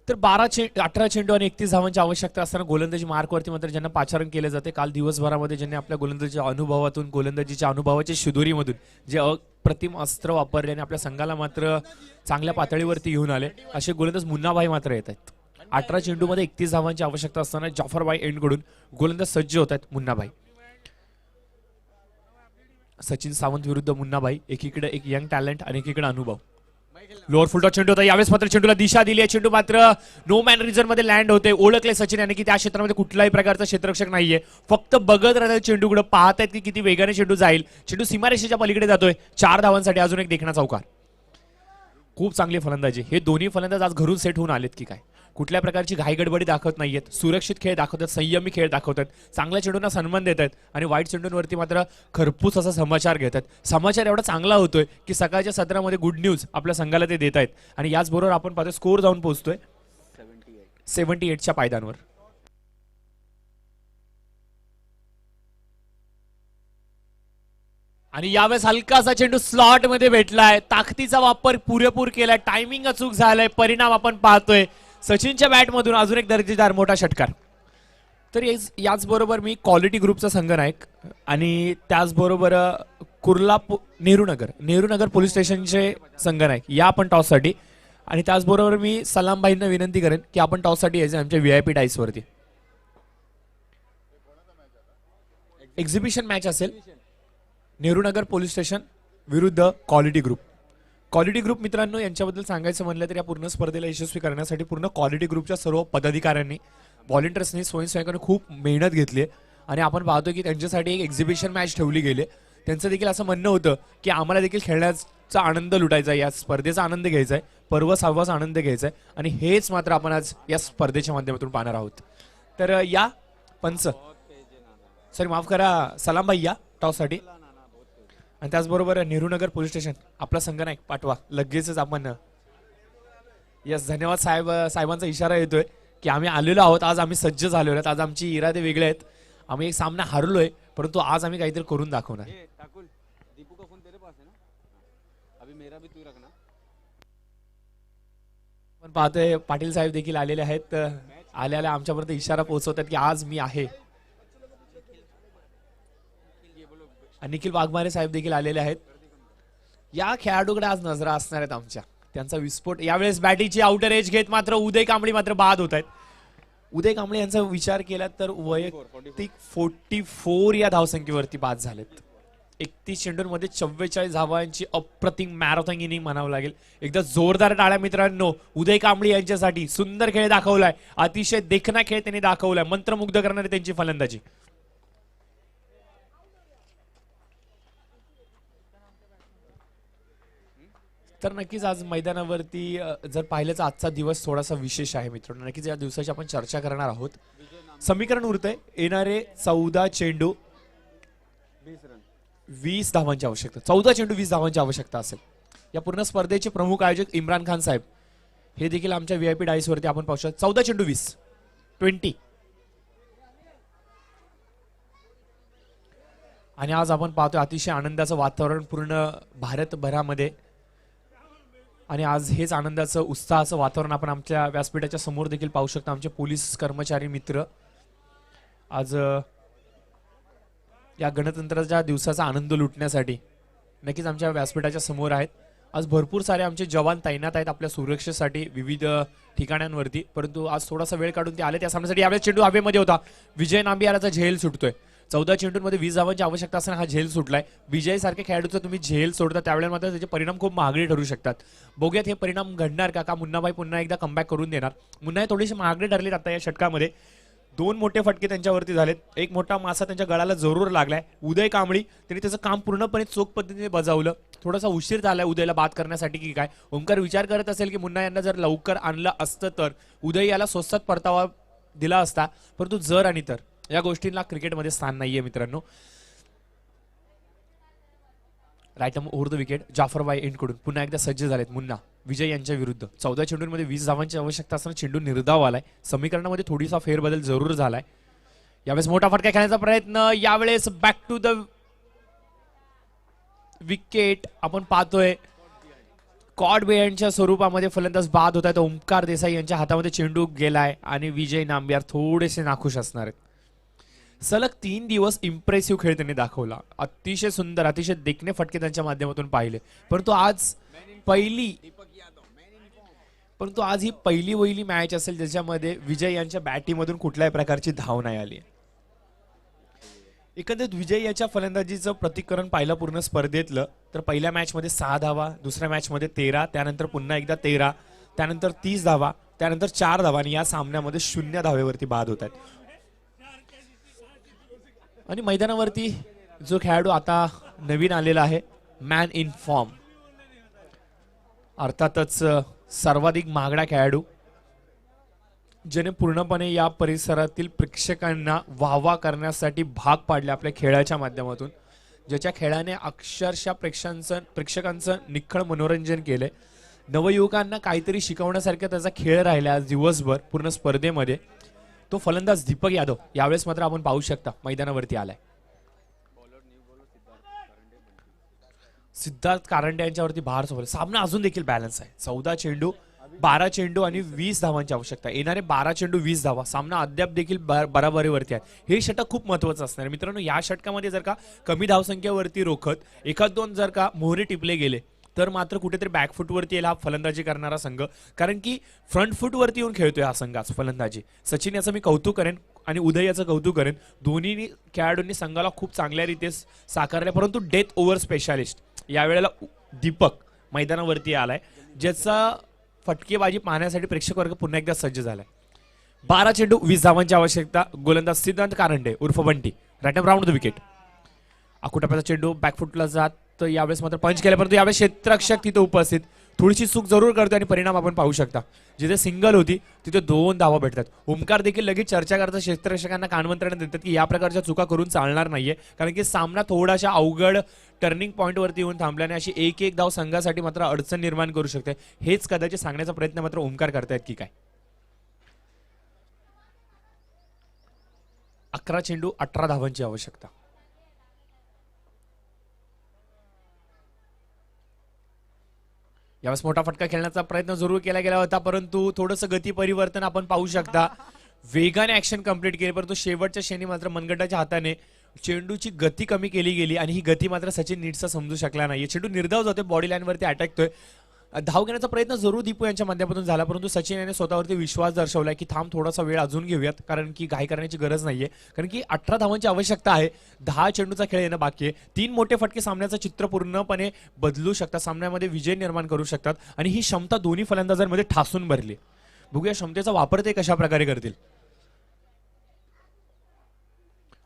तर 18 चेंडू आणि 31 धावांची आवश्यकता असताना गोलंदाजी मार्कवरती मात्र ज्यांना पाचारण केले जाते काल दिवसभरामध्ये ज्यांनी आपल्या गोलंदाजीच्या अनुभवातून गोलंदाजीच्या अनुभवाच्या शिदोरीमधून जे अप्रतिम अस्त्र वापरले आणि आपल्या संघाला मात्र चांगल्या पातळीवरती घेऊन आले असे गोलंदाज मुन्नाभाई मात्र येत आहेत. 18 चेंडूमध्ये 31 धावांची आवश्यकता असताना जाफरबाई एंडकडून गोलंदाज सज्ज होत आहेत मुन्नाबाई. सचिन सावंत विरुद्ध मुन्नाबाई, एकीकडे एक यंग टॅलेंट आणि एकीकडे अनुभव. लोअर फुलटॉस चेंडू होता, यावेळेस मात्र चेंडूला दिशा दिली आहे. चेंडू मात्र नो मॅन रिजन मध्ये लँड होते. ओळखले सचिन यांनी की त्या क्षेत्रामध्ये कुठल्याही प्रकारचा क्षेत्ररक्षक नाहीये, फक्त बघत राहतात चेंडूकडे, पाहत आहेत की किती वेगाने चेंडू जाईल. चेंडू सीमारेषेच्या पलीकडे जातोय. 4 धावांसाठी अजून एक देखणा चौकार. खूप चांगली फलंदाजी. हे दोन्ही फलंदाज आज घरून सेट होऊन आलेत की काय, कुठल्या प्रकारची घाईगडबडी दाखवत नाहीयेत, सुरक्षित खेळ दाखवतात, संयमी खेळ दाखवतात, चांगल्या चेंडूंना सन्मान देत आहेत आणि वाईट चेंडूंवरती मात्र खरपूस असा समाचार घेतात. समाचार एवढा चांगला होतोय की सकाळच्या सत्रामध्ये गुड न्यूज आपल्या संघाला ते देत आहेत. आणि याचबरोबर आपण पाहतो स्कोर जाऊन पोहोचतोय 78च्या पायद्यांवर. आणि यावेळेस हलकासा चेंडू स्लॉट मध्ये भेटलाय, ताकदीचा वापर पुरेपूर केलाय, टायमिंग अचूक झालाय, परिणाम आपण पाहतोय. सचिनच्या बॅट मधून अजून एक दर्जेदार मोठा षटकार. तर याचबरोबर मी क्वालिटी ग्रुपचा संघनायक आणि त्याचबरोबर कुर्ला नेहरूनगर पोलीस स्टेशनचे संघनायक या आपण टॉससाठी, आणि त्याचबरोबर मी सलामबाईंना विनंती करेन की आपण टॉससाठी यायचं आमच्या VIP डाईस वरती. एक्झिबिशन मॅच असेल नेहरूनगर पोलीस स्टेशन विरुद्ध क्वालिटी ग्रुप. क्वालिटी ग्रुप मित्रांनो, यांच्याबद्दल सांगायचं म्हणलं तर या पूर्ण स्पर्धेला यशस्वी करण्यासाठी पूर्ण क्वालिटी ग्रुपच्या सर्व पदाधिकाऱ्यांनी, व्हॉलेंटियर्सनी, स्वयंसेवकांनी खूप मेहनत घेतली आहे. आणि आपण पाहतो की त्यांच्यासाठी एक एक्झिबिशन मॅच ठेवली गेली. त्यांचं देखील असं म्हणणं होतं की आम्हाला देखील खेळण्याचा आनंद लुटायचा आहे, या स्पर्धेचा आनंद घ्यायचा आहे, पर्व सहावाचा आनंद घ्यायचा आहे, आणि हेच मात्र आपण आज या स्पर्धेच्या माध्यमातून पाहणार आहोत. तर या पंच माफ करा, सलामबाई या टॉससाठी, आणि त्याचबरोबर नेहरूनगर पोलीस स्टेशन आपला संघनायक पाठवा लगेचच. आपण यस, धन्यवाद साहेब. साहेबांचा इशारा येतोय की आम्ही आलेलो आहोत, आज आम्ही सज्ज झालेलो आहेत, आज आमची इरादे वेगळे आहेत, आम्ही एक सामना हरलोय परंतु आज आम्ही काहीतरी करून दाखवणार. दीपू का फोन तेरे पास है ना? अभी मेरा भी तू रखना. पण पाहतोय पाटील साहेब देखील आलेले आहेत, आल्याला आमच्यापर्यंत इशारा पोहोचवतात की आज मी आहे. निखिल वाघमारे साहेब देखील आलेले आहेत. या खेळाडूकडे आज नजरा असणार आहेत आमच्या, त्यांचा विस्फोट. यावेळेस बॅटीची आउटर एज घेत मात्र उदय कांबळी मात्र बाद होत आहेत. उदय कांबळे यांचा विचार केला तर वैयक्तिक 44 या धावसंख्येवरती बाद झालेत. 31 चेंडूंमध्ये 44 धावांची अप्रतिम मॅरेथॉन इनिंग म्हणावं लागेल. एकदा जोरदार टाळ्या मित्रांनो उदय कांबळे यांच्यासाठी. सुंदर खेळ दाखवलाय, अतिशय देखणा खेळ त्यांनी दाखवलाय, मंत्रमुग्ध करणारी त्यांची फलंदाजी. तर नक्कीच आज मैदानावरती जर पाहिलं तर आजचा दिवस थोडासा विशेष आहे मित्रांनो. नक्कीच या दिवसाची आपण चर्चा करणार आहोत. समीकरण उरतंय येणारे 14 चेंडू 20 धावांची आवश्यकता. 14 चेंडू 20 धावांची आवश्यकता असेल. या पूर्ण स्पर्धेचे प्रमुख आयोजक इम्रान खान साहेब हे देखील आमच्या VIP डाईस वरती आपण पाहू शकतो. 14 चेंडू 20. आणि आज आपण पाहतोय अतिशय आनंदाचं वातावरण पूर्ण भारतभरामध्ये, आणि आज हेच आनंदाचं उत्साहाचं वातावरण आपण आमच्या व्यासपीठाच्या समोर देखील पाहू शकतो. आमचे पोलीस कर्मचारी मित्र आज या गणतंत्राच्या दिवसाचा आनंद लुटण्यासाठी नक्कीच आमच्या व्यासपीठाच्या समोर आहेत. आज भरपूर सारे आमचे जवान तैनात आहेत आपल्या सुरक्षेसाठी विविध ठिकाणांवरती, परंतु आज थोडासा वेळ काढून ते आले त्या सामन्यासाठी. यावेळेस चेंडू हवेमध्ये होता, विजय नांबियाराचा झेल सुटतोय. 14 चेंडूंमध्ये 20 धावांची आवश्यकता असताना हा झेल सुटलाय. विजय सारख्या खेळाडूचा तुम्ही झेल सोडता त्यावेळेला मात्र त्याचे परिणाम खूप महागडे ठरू शकतात. बघूयात हे परिणाम घडणार का मुन्नाबाई पुन्हा एकदा कमबॅक करून देणार. मुन्ना थोडेसे महागडे ठरलेत आता या षटकामध्ये. 2 मोठे फटके त्यांच्यावरती झालेत, एक मोठा मासा त्यांच्या गळाला जरूर लागलाय. उदय कांबळी त्यांनी त्याचं काम पूर्णपणे चोख पद्धतीने बजावलं. थोडासा उशीर झालाय उदयला बाद करण्यासाठी की काय. ओंकार विचार करत असेल की मुन्ना यांना जर लवकर आणलं असतं तर उदय याला स्वस्तात परतावा दिला असता, परंतु जर आणि तर या गोष्टींना क्रिकेटमध्ये स्थान नाहीये मित्रांनो. राईट ओव्हर द विकेट जाफरबाई एंडकडून पुन्हा एकदा सज्ज झालेत मुन्ना विजय यांच्या विरुद्ध. 14 चेंडूंमध्ये 20 धावांची आवश्यकता असताना चेंडू निर्धाव आलाय. समीकरणामध्ये थोडीसा फेरबदल जरूर झालाय. यावेळेस मोठा फटका खेळण्याचा प्रयत्न, यावेळेस बॅक टू द विकेट आपण पाहतोय. कॉड बेअंडच्या स्वरूपामध्ये फलंदाज बाद होत आहेत. ओंकार देसाई यांच्या हातामध्ये चेंडू गेलाय आणि विजय नांबियार थोडेसे नाखुश असणार आहेत. सलग 3 दिवस इम्प्रेसिव्ह खेळ त्यांनी दाखवला. अतिशय सुंदर, अतिशय देखणे फटके त्यांच्या माध्यमातून पाहिले, परंतु आज परंतु आज ही पहिली वहिली मॅच असेल ज्याच्यामध्ये विजय यांच्या बॅटिंगमधून कुठल्याही प्रकारची धाव नाही आली. एकंदरीत विजय याच्या फलंदाजीचं प्रतिकरण पाहिलं पूर्ण स्पर्धेतलं तर पहिल्या मॅच मध्ये 6 धावा, दुसऱ्या मॅच मध्ये 13, त्यानंतर पुन्हा एकदा 13, त्यानंतर 30 धावा, त्यानंतर 4 धावा आणि या सामन्यामध्ये 0 धावेवरती बाद होत आहेत. आणि मैदानावरती जो खेळाडू आता नवीन आलेला आहे मॅन इन फॉर्म, अर्थातच सर्वाधिक महागडा खेळाडू, ज्याने पूर्णपणे या परिसरातील प्रेक्षकांना वाहवा करण्यासाठी भाग पाडले आपल्या खेळाच्या माध्यमातून, ज्याच्या खेळाने अक्षरशः प्रेक्षकांचं निखळ मनोरंजन केलंय. नवयुवकांना काहीतरी शिकवण्यासारखं त्याचा खेळ राहिला आज दिवसभर पूर्ण स्पर्धेमध्ये. तो फलंदाज दीपक यादव यावेळेस मात्र आपण पाहू शकता मैदानावरती आलाय. सिद्धार्थ कारंडे यांच्यावरती भार सोडला. सामना अजून देखील बॅलन्स आहे. 14 चेंडू, 12 चेंडू आणि 20 धावांची आवश्यकता. येणारे 12 चेंडू 20 धावा. सामना अद्याप देखील बराबरीवरती आहे. हे षटक खूप महत्वाचं असणार आहे मित्रांनो. या षटकामध्ये जर का कमी धावसंख्येवरती रोखत एखाद दोन जर का मोहरे टिपले गेले तर मात्र कुठेतरी बॅकफुटवरती याला फलंदाजी करणारा संघ, कारण की फ्रंट फुटवरती येऊन खेळतोय हा संघ आज फलंदाजी. सचिन याचं मी कौतुक करेन आणि उदय याचं कौतुक करेन. दोन्ही खेळाडूंनी संघाला खूप चांगल्या रीते साकारले. परंतु डेथ ओव्हर स्पेशालिस्ट यावेळेला दीपक मैदानावरती आलाय, ज्याचा फटकेबाजी पाहण्यासाठी प्रेक्षक वर्ग पुन्हा एकदा सज्ज झालाय. 12 चेंडू 20 धावांची आवश्यकता. गोलंदाज सिद्धांत कारंडे उर्फ बंटी, रॅटम राऊंड द विकेट. अकुटाप्याचा चेंडू बॅकफुटला जात तर यावेळेस मात्र पंच केला, परंतु यावेळेस क्षेत्ररक्षक तिथे उपस्थित थोडीशी चूक जरूर करतो आणि परिणाम आपण पाहू शकता. जिथे सिंगल होती तिथे 2 धावा भेटतात. ओमकार देखील लगेच चर्चा करतात, क्षेत्ररक्षकांना कानमंत्रणा देतात की या प्रकारच्या चुका करून चालणार नाहीये, कारण की सामना थोडाशा अवघड टर्निंग पॉईंटवरती येऊन थांबल्याने अशी एक धाव संघासाठी मात्र अडचण निर्माण करू शकते. हेच कदाचित सांगण्याचा प्रयत्न मात्र ओमकार करतायत की काय. 11 चेंडू 18 धावांची आवश्यकता. यावेळेस मोठा फटका खेळण्याचा प्रयत्न जरूर केला गेला होता, परंतु थोडंसं गती परिवर्तन आपण पाहू शकता. वेगाने ऍक्शन कंप्लीट केली, परंतु शेवटच्या क्षणी मात्र मनगटाच्या हाताने चेंडूची गती कमी केली गेली आणि ही गती मात्र सचिन नीटचा समजू शकला नाही. चेंडू निर्धाव जातोय, बॉडी लाईन वरती अटॅकतोय. धाव घेण्याचा प्रयत्न जरूर दीपू यांच्या माध्यमातून झाला, परंतु सचिन याने स्वतःवरती विश्वास दर्शवलाय की थांब, थोडासा वेळ अजून घेऊयात, कारण की घाई करण्याची गरज नाहीये, कारण की 18 धावांची आवश्यकता आहे. 10 चेंडूचा खेळ येणं बाकी आहे. 3 मोठे फटके सामन्याचं चित्र पूर्णपणे बदलू शकतात, सामन्यामध्ये विजय निर्माण करू शकतात आणि ही क्षमता दोन्ही फलंदाजांमध्ये ठासून भरली. बघूया क्षमतेचा वापर ते कशा प्रकारे करतील.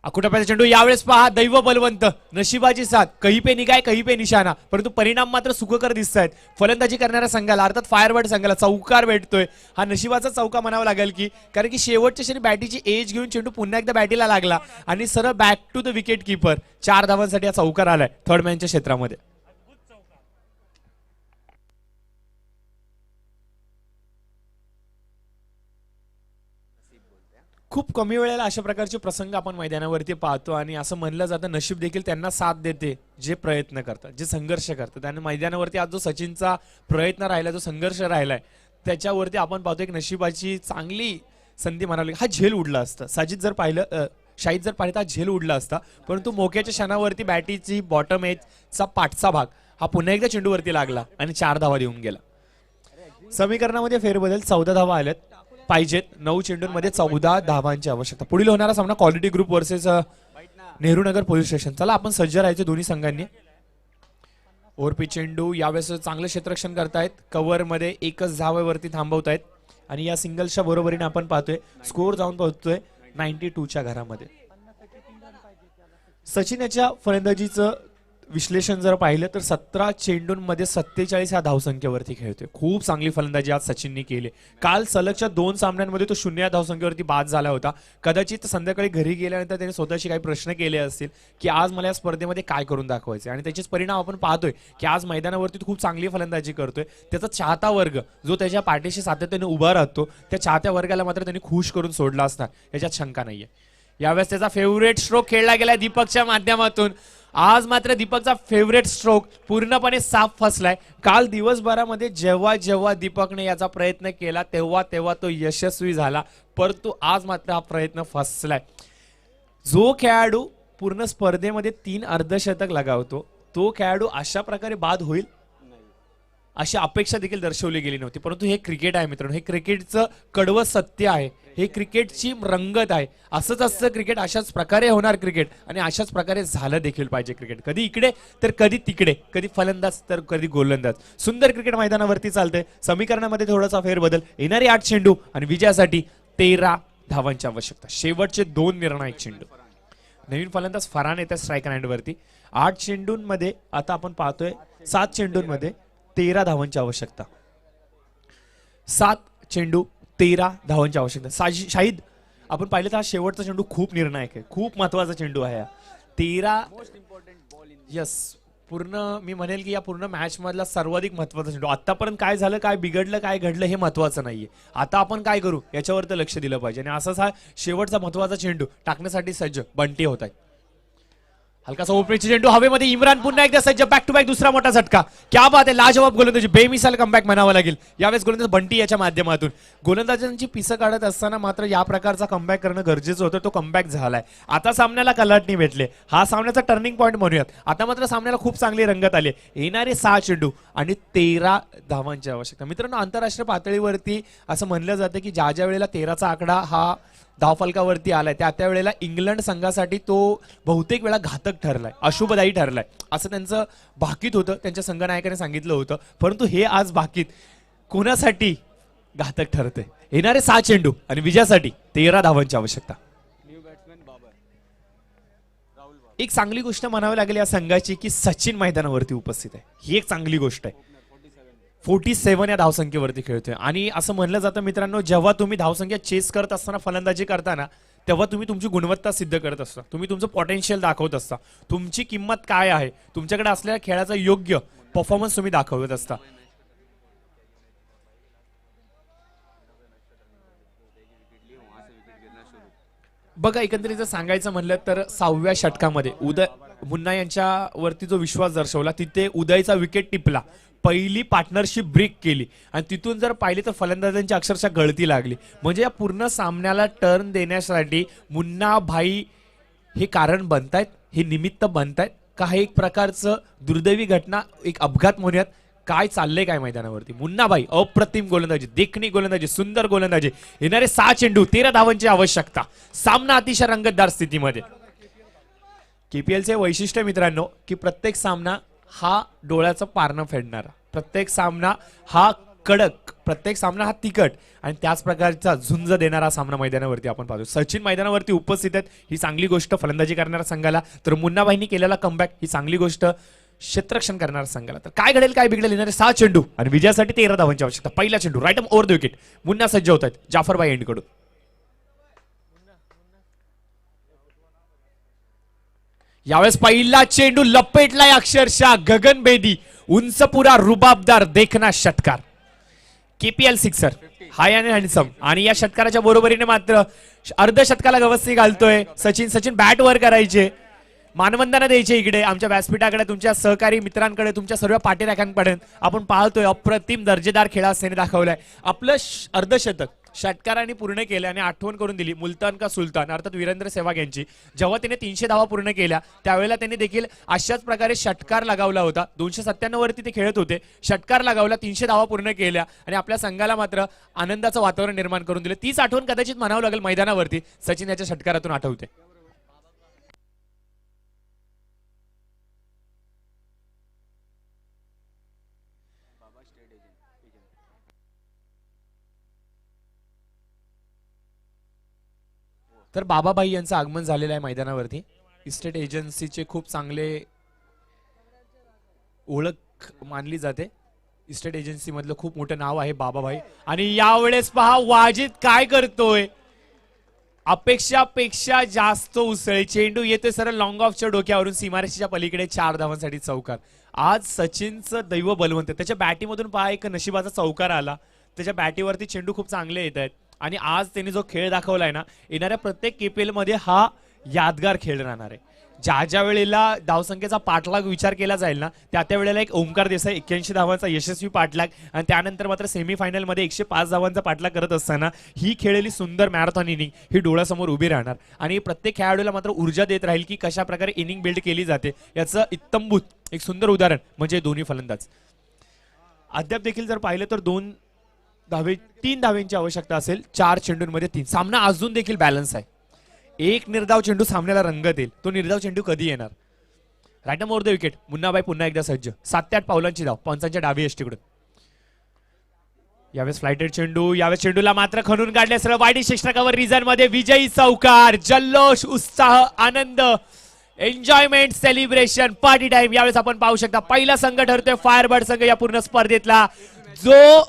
अकुटाप्याचा चेंडू यावेळेस पहा, दैव बलवंत, नशिबाची साथ, कही पे निगाय कही पे निशाणा, परंतु परिणाम मात्र सुखकर दिसत आहेत फलंदाजी करणाऱ्या संघाला, अर्थात फायरवर्ड संघाला. चौकार भेटतोय, हा नशिबाचा चौका म्हणावा लागेल की, कारण की शेवटच्या क्षणी बॅटीची एज घेऊन चेंडू पुन्हा एकदा बॅटीला लागला आणि सरळ back to the wicket keeper. 4 धावांसाठी हा चौकार आलाय थर्ड मॅनच्या क्षेत्रामध्ये. खूप कमी वेळेला अशा प्रकारचे प्रसंग आपण मैदानावरती पाहतो आणि असं म्हणलं जातं नशीब देखील त्यांना साथ देते जे प्रयत्न करतात, जे संघर्ष करतात. आणि मैदानावरती आज जो सचिनचा प्रयत्न राहिला, जो संघर्ष राहिलाय, त्याच्यावरती आपण पाहतो एक नशिबाची चांगली संधी म्हणाली. हा झेल उडला असता, शाहीद जर पाहिलं हा झेल उडला असता, परंतु मोक्याच्या क्षणावरती बॅटीची बॉटम एजचा पाठचा भाग हा पुन्हा एकदा चेंडूवरती लागला आणि 4 धावा देऊन गेला. समीकरणामध्ये फेरबदल, 14 धावा आल्यात पाहिजेत. 9 चेंडूंमध्ये 14 धावांची आवश्यकता. पुढील होणारा सामना quality group versus Nehru Nagar police station. चला आपण सज्ज राहायचे दोन्ही संघांनी. ओव्हरपी चेंडू यावेळेस चांगलं क्षेत्ररक्षण करतायत, कव्हर मध्ये एकच धावेवरती थांबवतायत आणि या सिंगल्सच्या बरोबरीने आपण पाहतोय स्कोर जाऊन पोहोचतोय 92च्या घरामध्ये. सचिन याच्या फलंदाजीचं विश्लेषण जर पाहिलं तर 17 चेंडूंमध्ये 47 ह्या धावसंख्येवरती खेळतोय. खूप चांगली फलंदाजी आज सचिनने केली. काल सलगच्या 2 सामन्यांमध्ये तो 0 या धावसंख्येवरती बाद झाला होता. कदाचित संध्याकाळी घरी गेल्यानंतर त्याने स्वतःशी काही प्रश्न केले असतील की आज मला या स्पर्धेमध्ये काय करून दाखवायचे, आणि त्याचेच परिणाम आपण पाहतोय की आज मैदानावरती खूप चांगली फलंदाजी करतोय. त्याचा चाहता वर्ग जो त्याच्या पाठीशी सातत्याने उभा राहतो, त्या चाहत्या वर्गाला मात्र त्यांनी खुश करून सोडला असणार याच्यात शंका नाहीये. यावेळेस त्याचा फेवरेट स्ट्रोक खेळला गेला दीपकच्या माध्यमातून. आज मात्र दीपकचा फेवरेट स्ट्रोक पूर्णपणे साफ फसलाय. काल दिवसभरामध्ये जेव्हा जेव्हा दीपकने याचा प्रयत्न केला तेव्हा तो यशस्वी झाला, परंतु आज मात्र हा प्रयत्न फसलाय. जो खेळाडू पूर्ण स्पर्धेमध्ये 3 अर्धशतक लगावतो तो खेळाडू अशा प्रकारे बाद होईल? अशी अपेक्षा देखील दर्शवली गेली नव्हती, परंतु हे क्रिकेट आहे मित्रांनो, हे क्रिकेटचं कडवं सत्य आहे, हे क्रिकेटची रंगत आहे. असंच असतं क्रिकेट, अशाच प्रकारे होणार क्रिकेट आणि अशाच प्रकारे झालं देखील पाहिजे क्रिकेट. कधी इकडे तर कधी तिकडे, कधी फलंदाज तर कधी गोलंदाज. सुंदर क्रिकेट मैदानावरती चालतंय. समीकरणामध्ये थोडासा फेरबदल. येणारे 8 चेंडू आणि विजयासाठी 13 धावांची आवश्यकता. शेवटचे 2 निर्णायक चेंडू. नवीन फलंदाज फरहान येतात स्ट्राईक हँडवरती. 8 चेंडूंमध्ये आता आपण पाहतोय 7 चेंडूंमध्ये 13 धावांची आवश्यकता. 7 चेंडू 13 धावांची आवश्यकता. शाहिद, आपण पाहिलं तर हा शेवटचा चेंडू खूप निर्णायक आहे, खूप महत्वाचा चेंडू आहे हा. 13 यस, पूर्ण मी म्हणेल की या पूर्ण मॅच मधला सर्वाधिक महत्वाचा चेंडू. आतापर्यंत काय झालं, काय बिघडलं, काय घडलं हे महत्वाचं नाहीये. आता आपण काय करू याच्यावर तर लक्ष दिलं पाहिजे. आणि असाच हा शेवटचा महत्वाचा चेंडू टाकण्यासाठी सज्ज बंटी होत आहे. हलकासा ओपनिंगचा चेंडू हवेमध्ये. इम्रान पुन्हा एकदा सज्ज. बॅक टू बॅक दुसरा मोठा झटका. क्या बात आहे, लाजवाब गोलंदाजी, बेमिसाल कमबॅक म्हणावं लागेल यावेळेस गोलंदाज बंटी याच्या माध्यमातून. गोलंदाजांची पिसं काढत असताना मात्र या प्रकारचा कमबॅक करणं गरजेचं होतं. तो कमबॅक झालाय. आता सामन्याला कलाटणी भेटले. हा सामन्याचा टर्निंग पॉईंट म्हणूयात. आता मात्र सामन्याला खूप चांगली रंगत आली. येणारे 6 चेंडू आणि 13 धावांची आवश्यकता. मित्रांनो, आंतरराष्ट्रीय पातळीवरती असं म्हणलं जातं की ज्या ज्या वेळेला 13चा आकडा हा धावफलकावरती आलाय त्या वेळेला इंग्लंड संघासाठी तो बहुतेक वेळा घातक ठरलाय, अशुभदायी ठरलाय असं त्यांचं भाकीत होतं, त्यांच्या संघनायकाने सांगितलं होतं. परंतु हे आज भाकीत कोणासाठी घातक ठरते. येणारे 6 चेंडू आणि विजयासाठी 13 धावांची आवश्यकता. एक चांगली गोष्ट म्हणावी लागेल या संघाची की सचिन मैदानावरती उपस्थित आहे. ही एक चांगली गोष्ट आहे. 47 या धावसंख्येवरती खेळतोय. आणि असं म्हणलं जातं मित्रांनो, जेव्हा तुम्ही धावसंख्या चेस करत असताना, फलंदाजी करताना, तेव्हा तुम्ही तुमची गुणवत्ता सिद्ध करत असता, तुम्ही तुमचं पोटेन्शियल दाखवत असता, तुमची किंमत काय आहे, तुमच्याकडे असलेल्या खेळाचा योग्य परफॉर्मन्स तुम्ही दाखवत असता. बघा, एकंदरीत जर सांगायचं म्हणलं तर 6व्या षटकामध्ये उदय मुन्ना यांच्यावरती जो विश्वास दर्शवला, तिथे उदयचा विकेट टिपला, पहिली पार्टनरशिप ब्रेक केली आणि तिथून जर पाहिले तर फलंदाजांची अक्षरशः गळती लागली. म्हणजे या पूर्ण सामन्याला टर्न देण्यासाठी मुन्ना भाई हे कारण बनतायत, हे निमित्त बनतायत का? हे एक प्रकारचं दुर्दैवी घटना, एक अपघात म्हणूयात. काय चाललंय काय मैदानावरती? मुन्ना भाई अप्रतिम गोलंदाजी, देखणी गोलंदाजी, सुंदर गोलंदाजी. येणारे 6 चेंडू 13 धावांची आवश्यकता. सामना अतिशय रंगतदार स्थितीमध्ये. केपीएलचे वैशिष्ट्य मित्रांनो की प्रत्येक सामना हा डोळ्याचं पारणं फेडणारा, प्रत्येक सामना हा कडक, प्रत्येक सामना हा तिखट आणि त्याच प्रकारचा झुंज देणारा सामना मैदानावरती आपण पाहतो. सचिन मैदानावरती उपस्थित आहेत, ही चांगली गोष्ट फलंदाजी करणाऱ्या संघाला. तर मुन्नाबाईंनी केलेला कमबॅक ही चांगली गोष्ट क्षेत्ररक्षण करणाऱ्या संघाला. तर काय घडेल, काय बिघडेल? येणारे 6 चेंडू आणि विजयासाठी 13 धावांची आवश्यकता. पहिला चेंडू right arm over the wicket. Munna सज्ज होत आहेत जाफरबाई एंडकडून. यावेळेस पहिला चेंडू लपेटलाय अक्षरशः गगनभेदी, उंच पुरा रुबाबदार देखना षटकार. केपीएल सिक्सर हाय आणि हँडसम. आणि या षटकाराच्या बरोबरीने मात्र अर्धशतकाला गवसणी घालतोय सचिन. सचिन बॅट वर करायचे, मानवंदना द्यायचे इकडे आमच्या व्यासपीठाकडे, तुमच्या सहकारी मित्रांकडे, तुमच्या सर्व पाठीराख्यांपर्यंत. आपण पाहतोय अप्रतिम दर्जेदार खेळा सेने दाखवलाय. आपलं अर्धशतक षटकारांनी पूर्ण केलं आणि आठवण करून दिली मुलतान का सुलतान अर्थात वीरेंद्र सेहवाग यांची. जेव्हा त्याने 300 धावा पूर्ण केल्या त्यावेळेला त्यांनी देखील अशाच प्रकारे षटकार लगावला होता. 297 वरती ते खेळत होते, षटकार लगावला, 300 धावा पूर्ण केल्या आणि आपल्या संघाला मात्र आनंदाचं वातावरण निर्माण करून दिलं. तीच आठवण कदाचित म्हणावं लागेल मैदानावरती सचिन याच्या षटकारातून आठवते. तर बाबाभाई यांचं आगमन झालेलं आहे मैदानावरती. इस्टेट एजन्सीचे खूप चांगले ओळख मानली जाते. इस्टेट एजन्सी मधलं खूप मोठं नाव आहे बाबाभाई. आणि यावेळेस पहा वाजिद काय करतोय, अपेक्षापेक्षा जास्त उसळी. चेंडू येतोय सरळ लॉंग ऑफच्या डोक्यावरून सीमारेषेच्या पलीकडे 4 धावांसाठी चौकार. आज सचिनचं दैव बलवंत. त्याच्या बॅटीमधून पहा एक नशिबाचा चौकार आला. त्याच्या बॅटीवरती चेंडू खूप चांगले येत आहेत आणि आज त्यांनी जो खेळ दाखवलाय ना, येणाऱ्या प्रत्येक केपीएल मध्ये हा यादगार खेळ राहणार आहे. ज्या ज्या वेळेला धावसंख्येचा पाठलाग विचार केला जाईल ना, त्या वेळेला एक ओमकार देसाई 81 धावांचा यशस्वी पाठलाग आणि त्यानंतर मात्र सेमीफायनल मध्ये 105 धावांचा पाठलाग करत असताना ही खेळलेली सुंदर मॅरेथॉन इनिंग ही डोळ्यासमोर उभी राहणार. आणि प्रत्येक खेळाडूला मात्र ऊर्जा देत राहील की कशा प्रकारे इनिंग बिल्ड केली जाते. याचं इत्तमभूत एक सुंदर उदाहरण म्हणजे दोन्ही फलंदाज. अद्याप देखील जर पाहिलं तर 3 धावेंची आवश्यकता असेल 4 चेंडूंमध्ये 3. सामना अजून देखील बॅलन्स आहे. एक निर्धाव चेंडू सामन्याला रंग देईल. तो निर्धाव चेंडू कधी येणार? Right over the wicket. Munnabai पुन्हा एकदा सज्ज. 7 ते 8 पावलांची धाव पंचांच्या डावी यष्टीकडून. यावेळेस फ्लाइटेड चेंडू. यावेळेस चेंडूला मात्र खणून काढले. सरळ वाईट षटकावर रिझन मध्ये विजयी चौकार. जल्लोष, उत्साह, आनंद, एन्जॉयमेंट, सेलिब्रेशन, पार्टी टाइम. यावेळेस आपण पाहू शकता पहिला संघ ठरतोय फायरबर्ड संघ या पूर्ण स्पर्धेतला, जो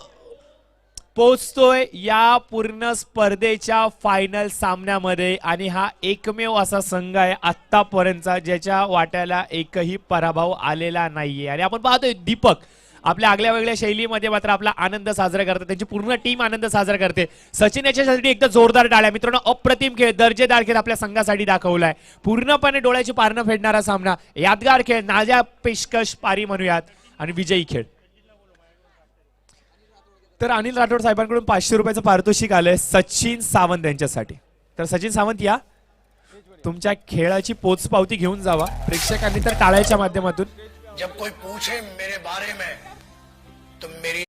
पोहोचतोय या पूर्ण स्पर्धेच्या फायनल सामन्यामध्ये. आणि हा एकमेव असा संघ आहे आतापर्यंतचा ज्याच्या वाट्याला एकही पराभव आलेला नाहीये. आणि आपण पाहतोय दीपक आपल्या आगळ्या वेगळ्या शैलीमध्ये मात्र आपला आनंद साजरा करतात. त्यांची पूर्ण टीम आनंद साजरा करते. सचिन याच्यासाठी एकदम जोरदार टाळ्या. मित्रांनो, अप्रतिम खेळ, दर्जेदार खेळ आपल्या संघासाठी दाखवलाय. पूर्णपणे डोळ्याची पारणं फेडणारा सामना, यादगार खेळ, नाजा पेशकश पारी म्हणूयात आणि विजयी खेळ. तर अनिल राठोड साहेबांकडून 500 रुपयाचं पारितोषिक आलंय सचिन सावंत यांच्यासाठी. तर सचिन सावंत या, तुमच्या खेळाची पोचपावती घेऊन जावा. प्रेक्षकांनी तर टाळ्याच्या माध्यमातून जब कोई पूछे मेरे बारे में तो मेरी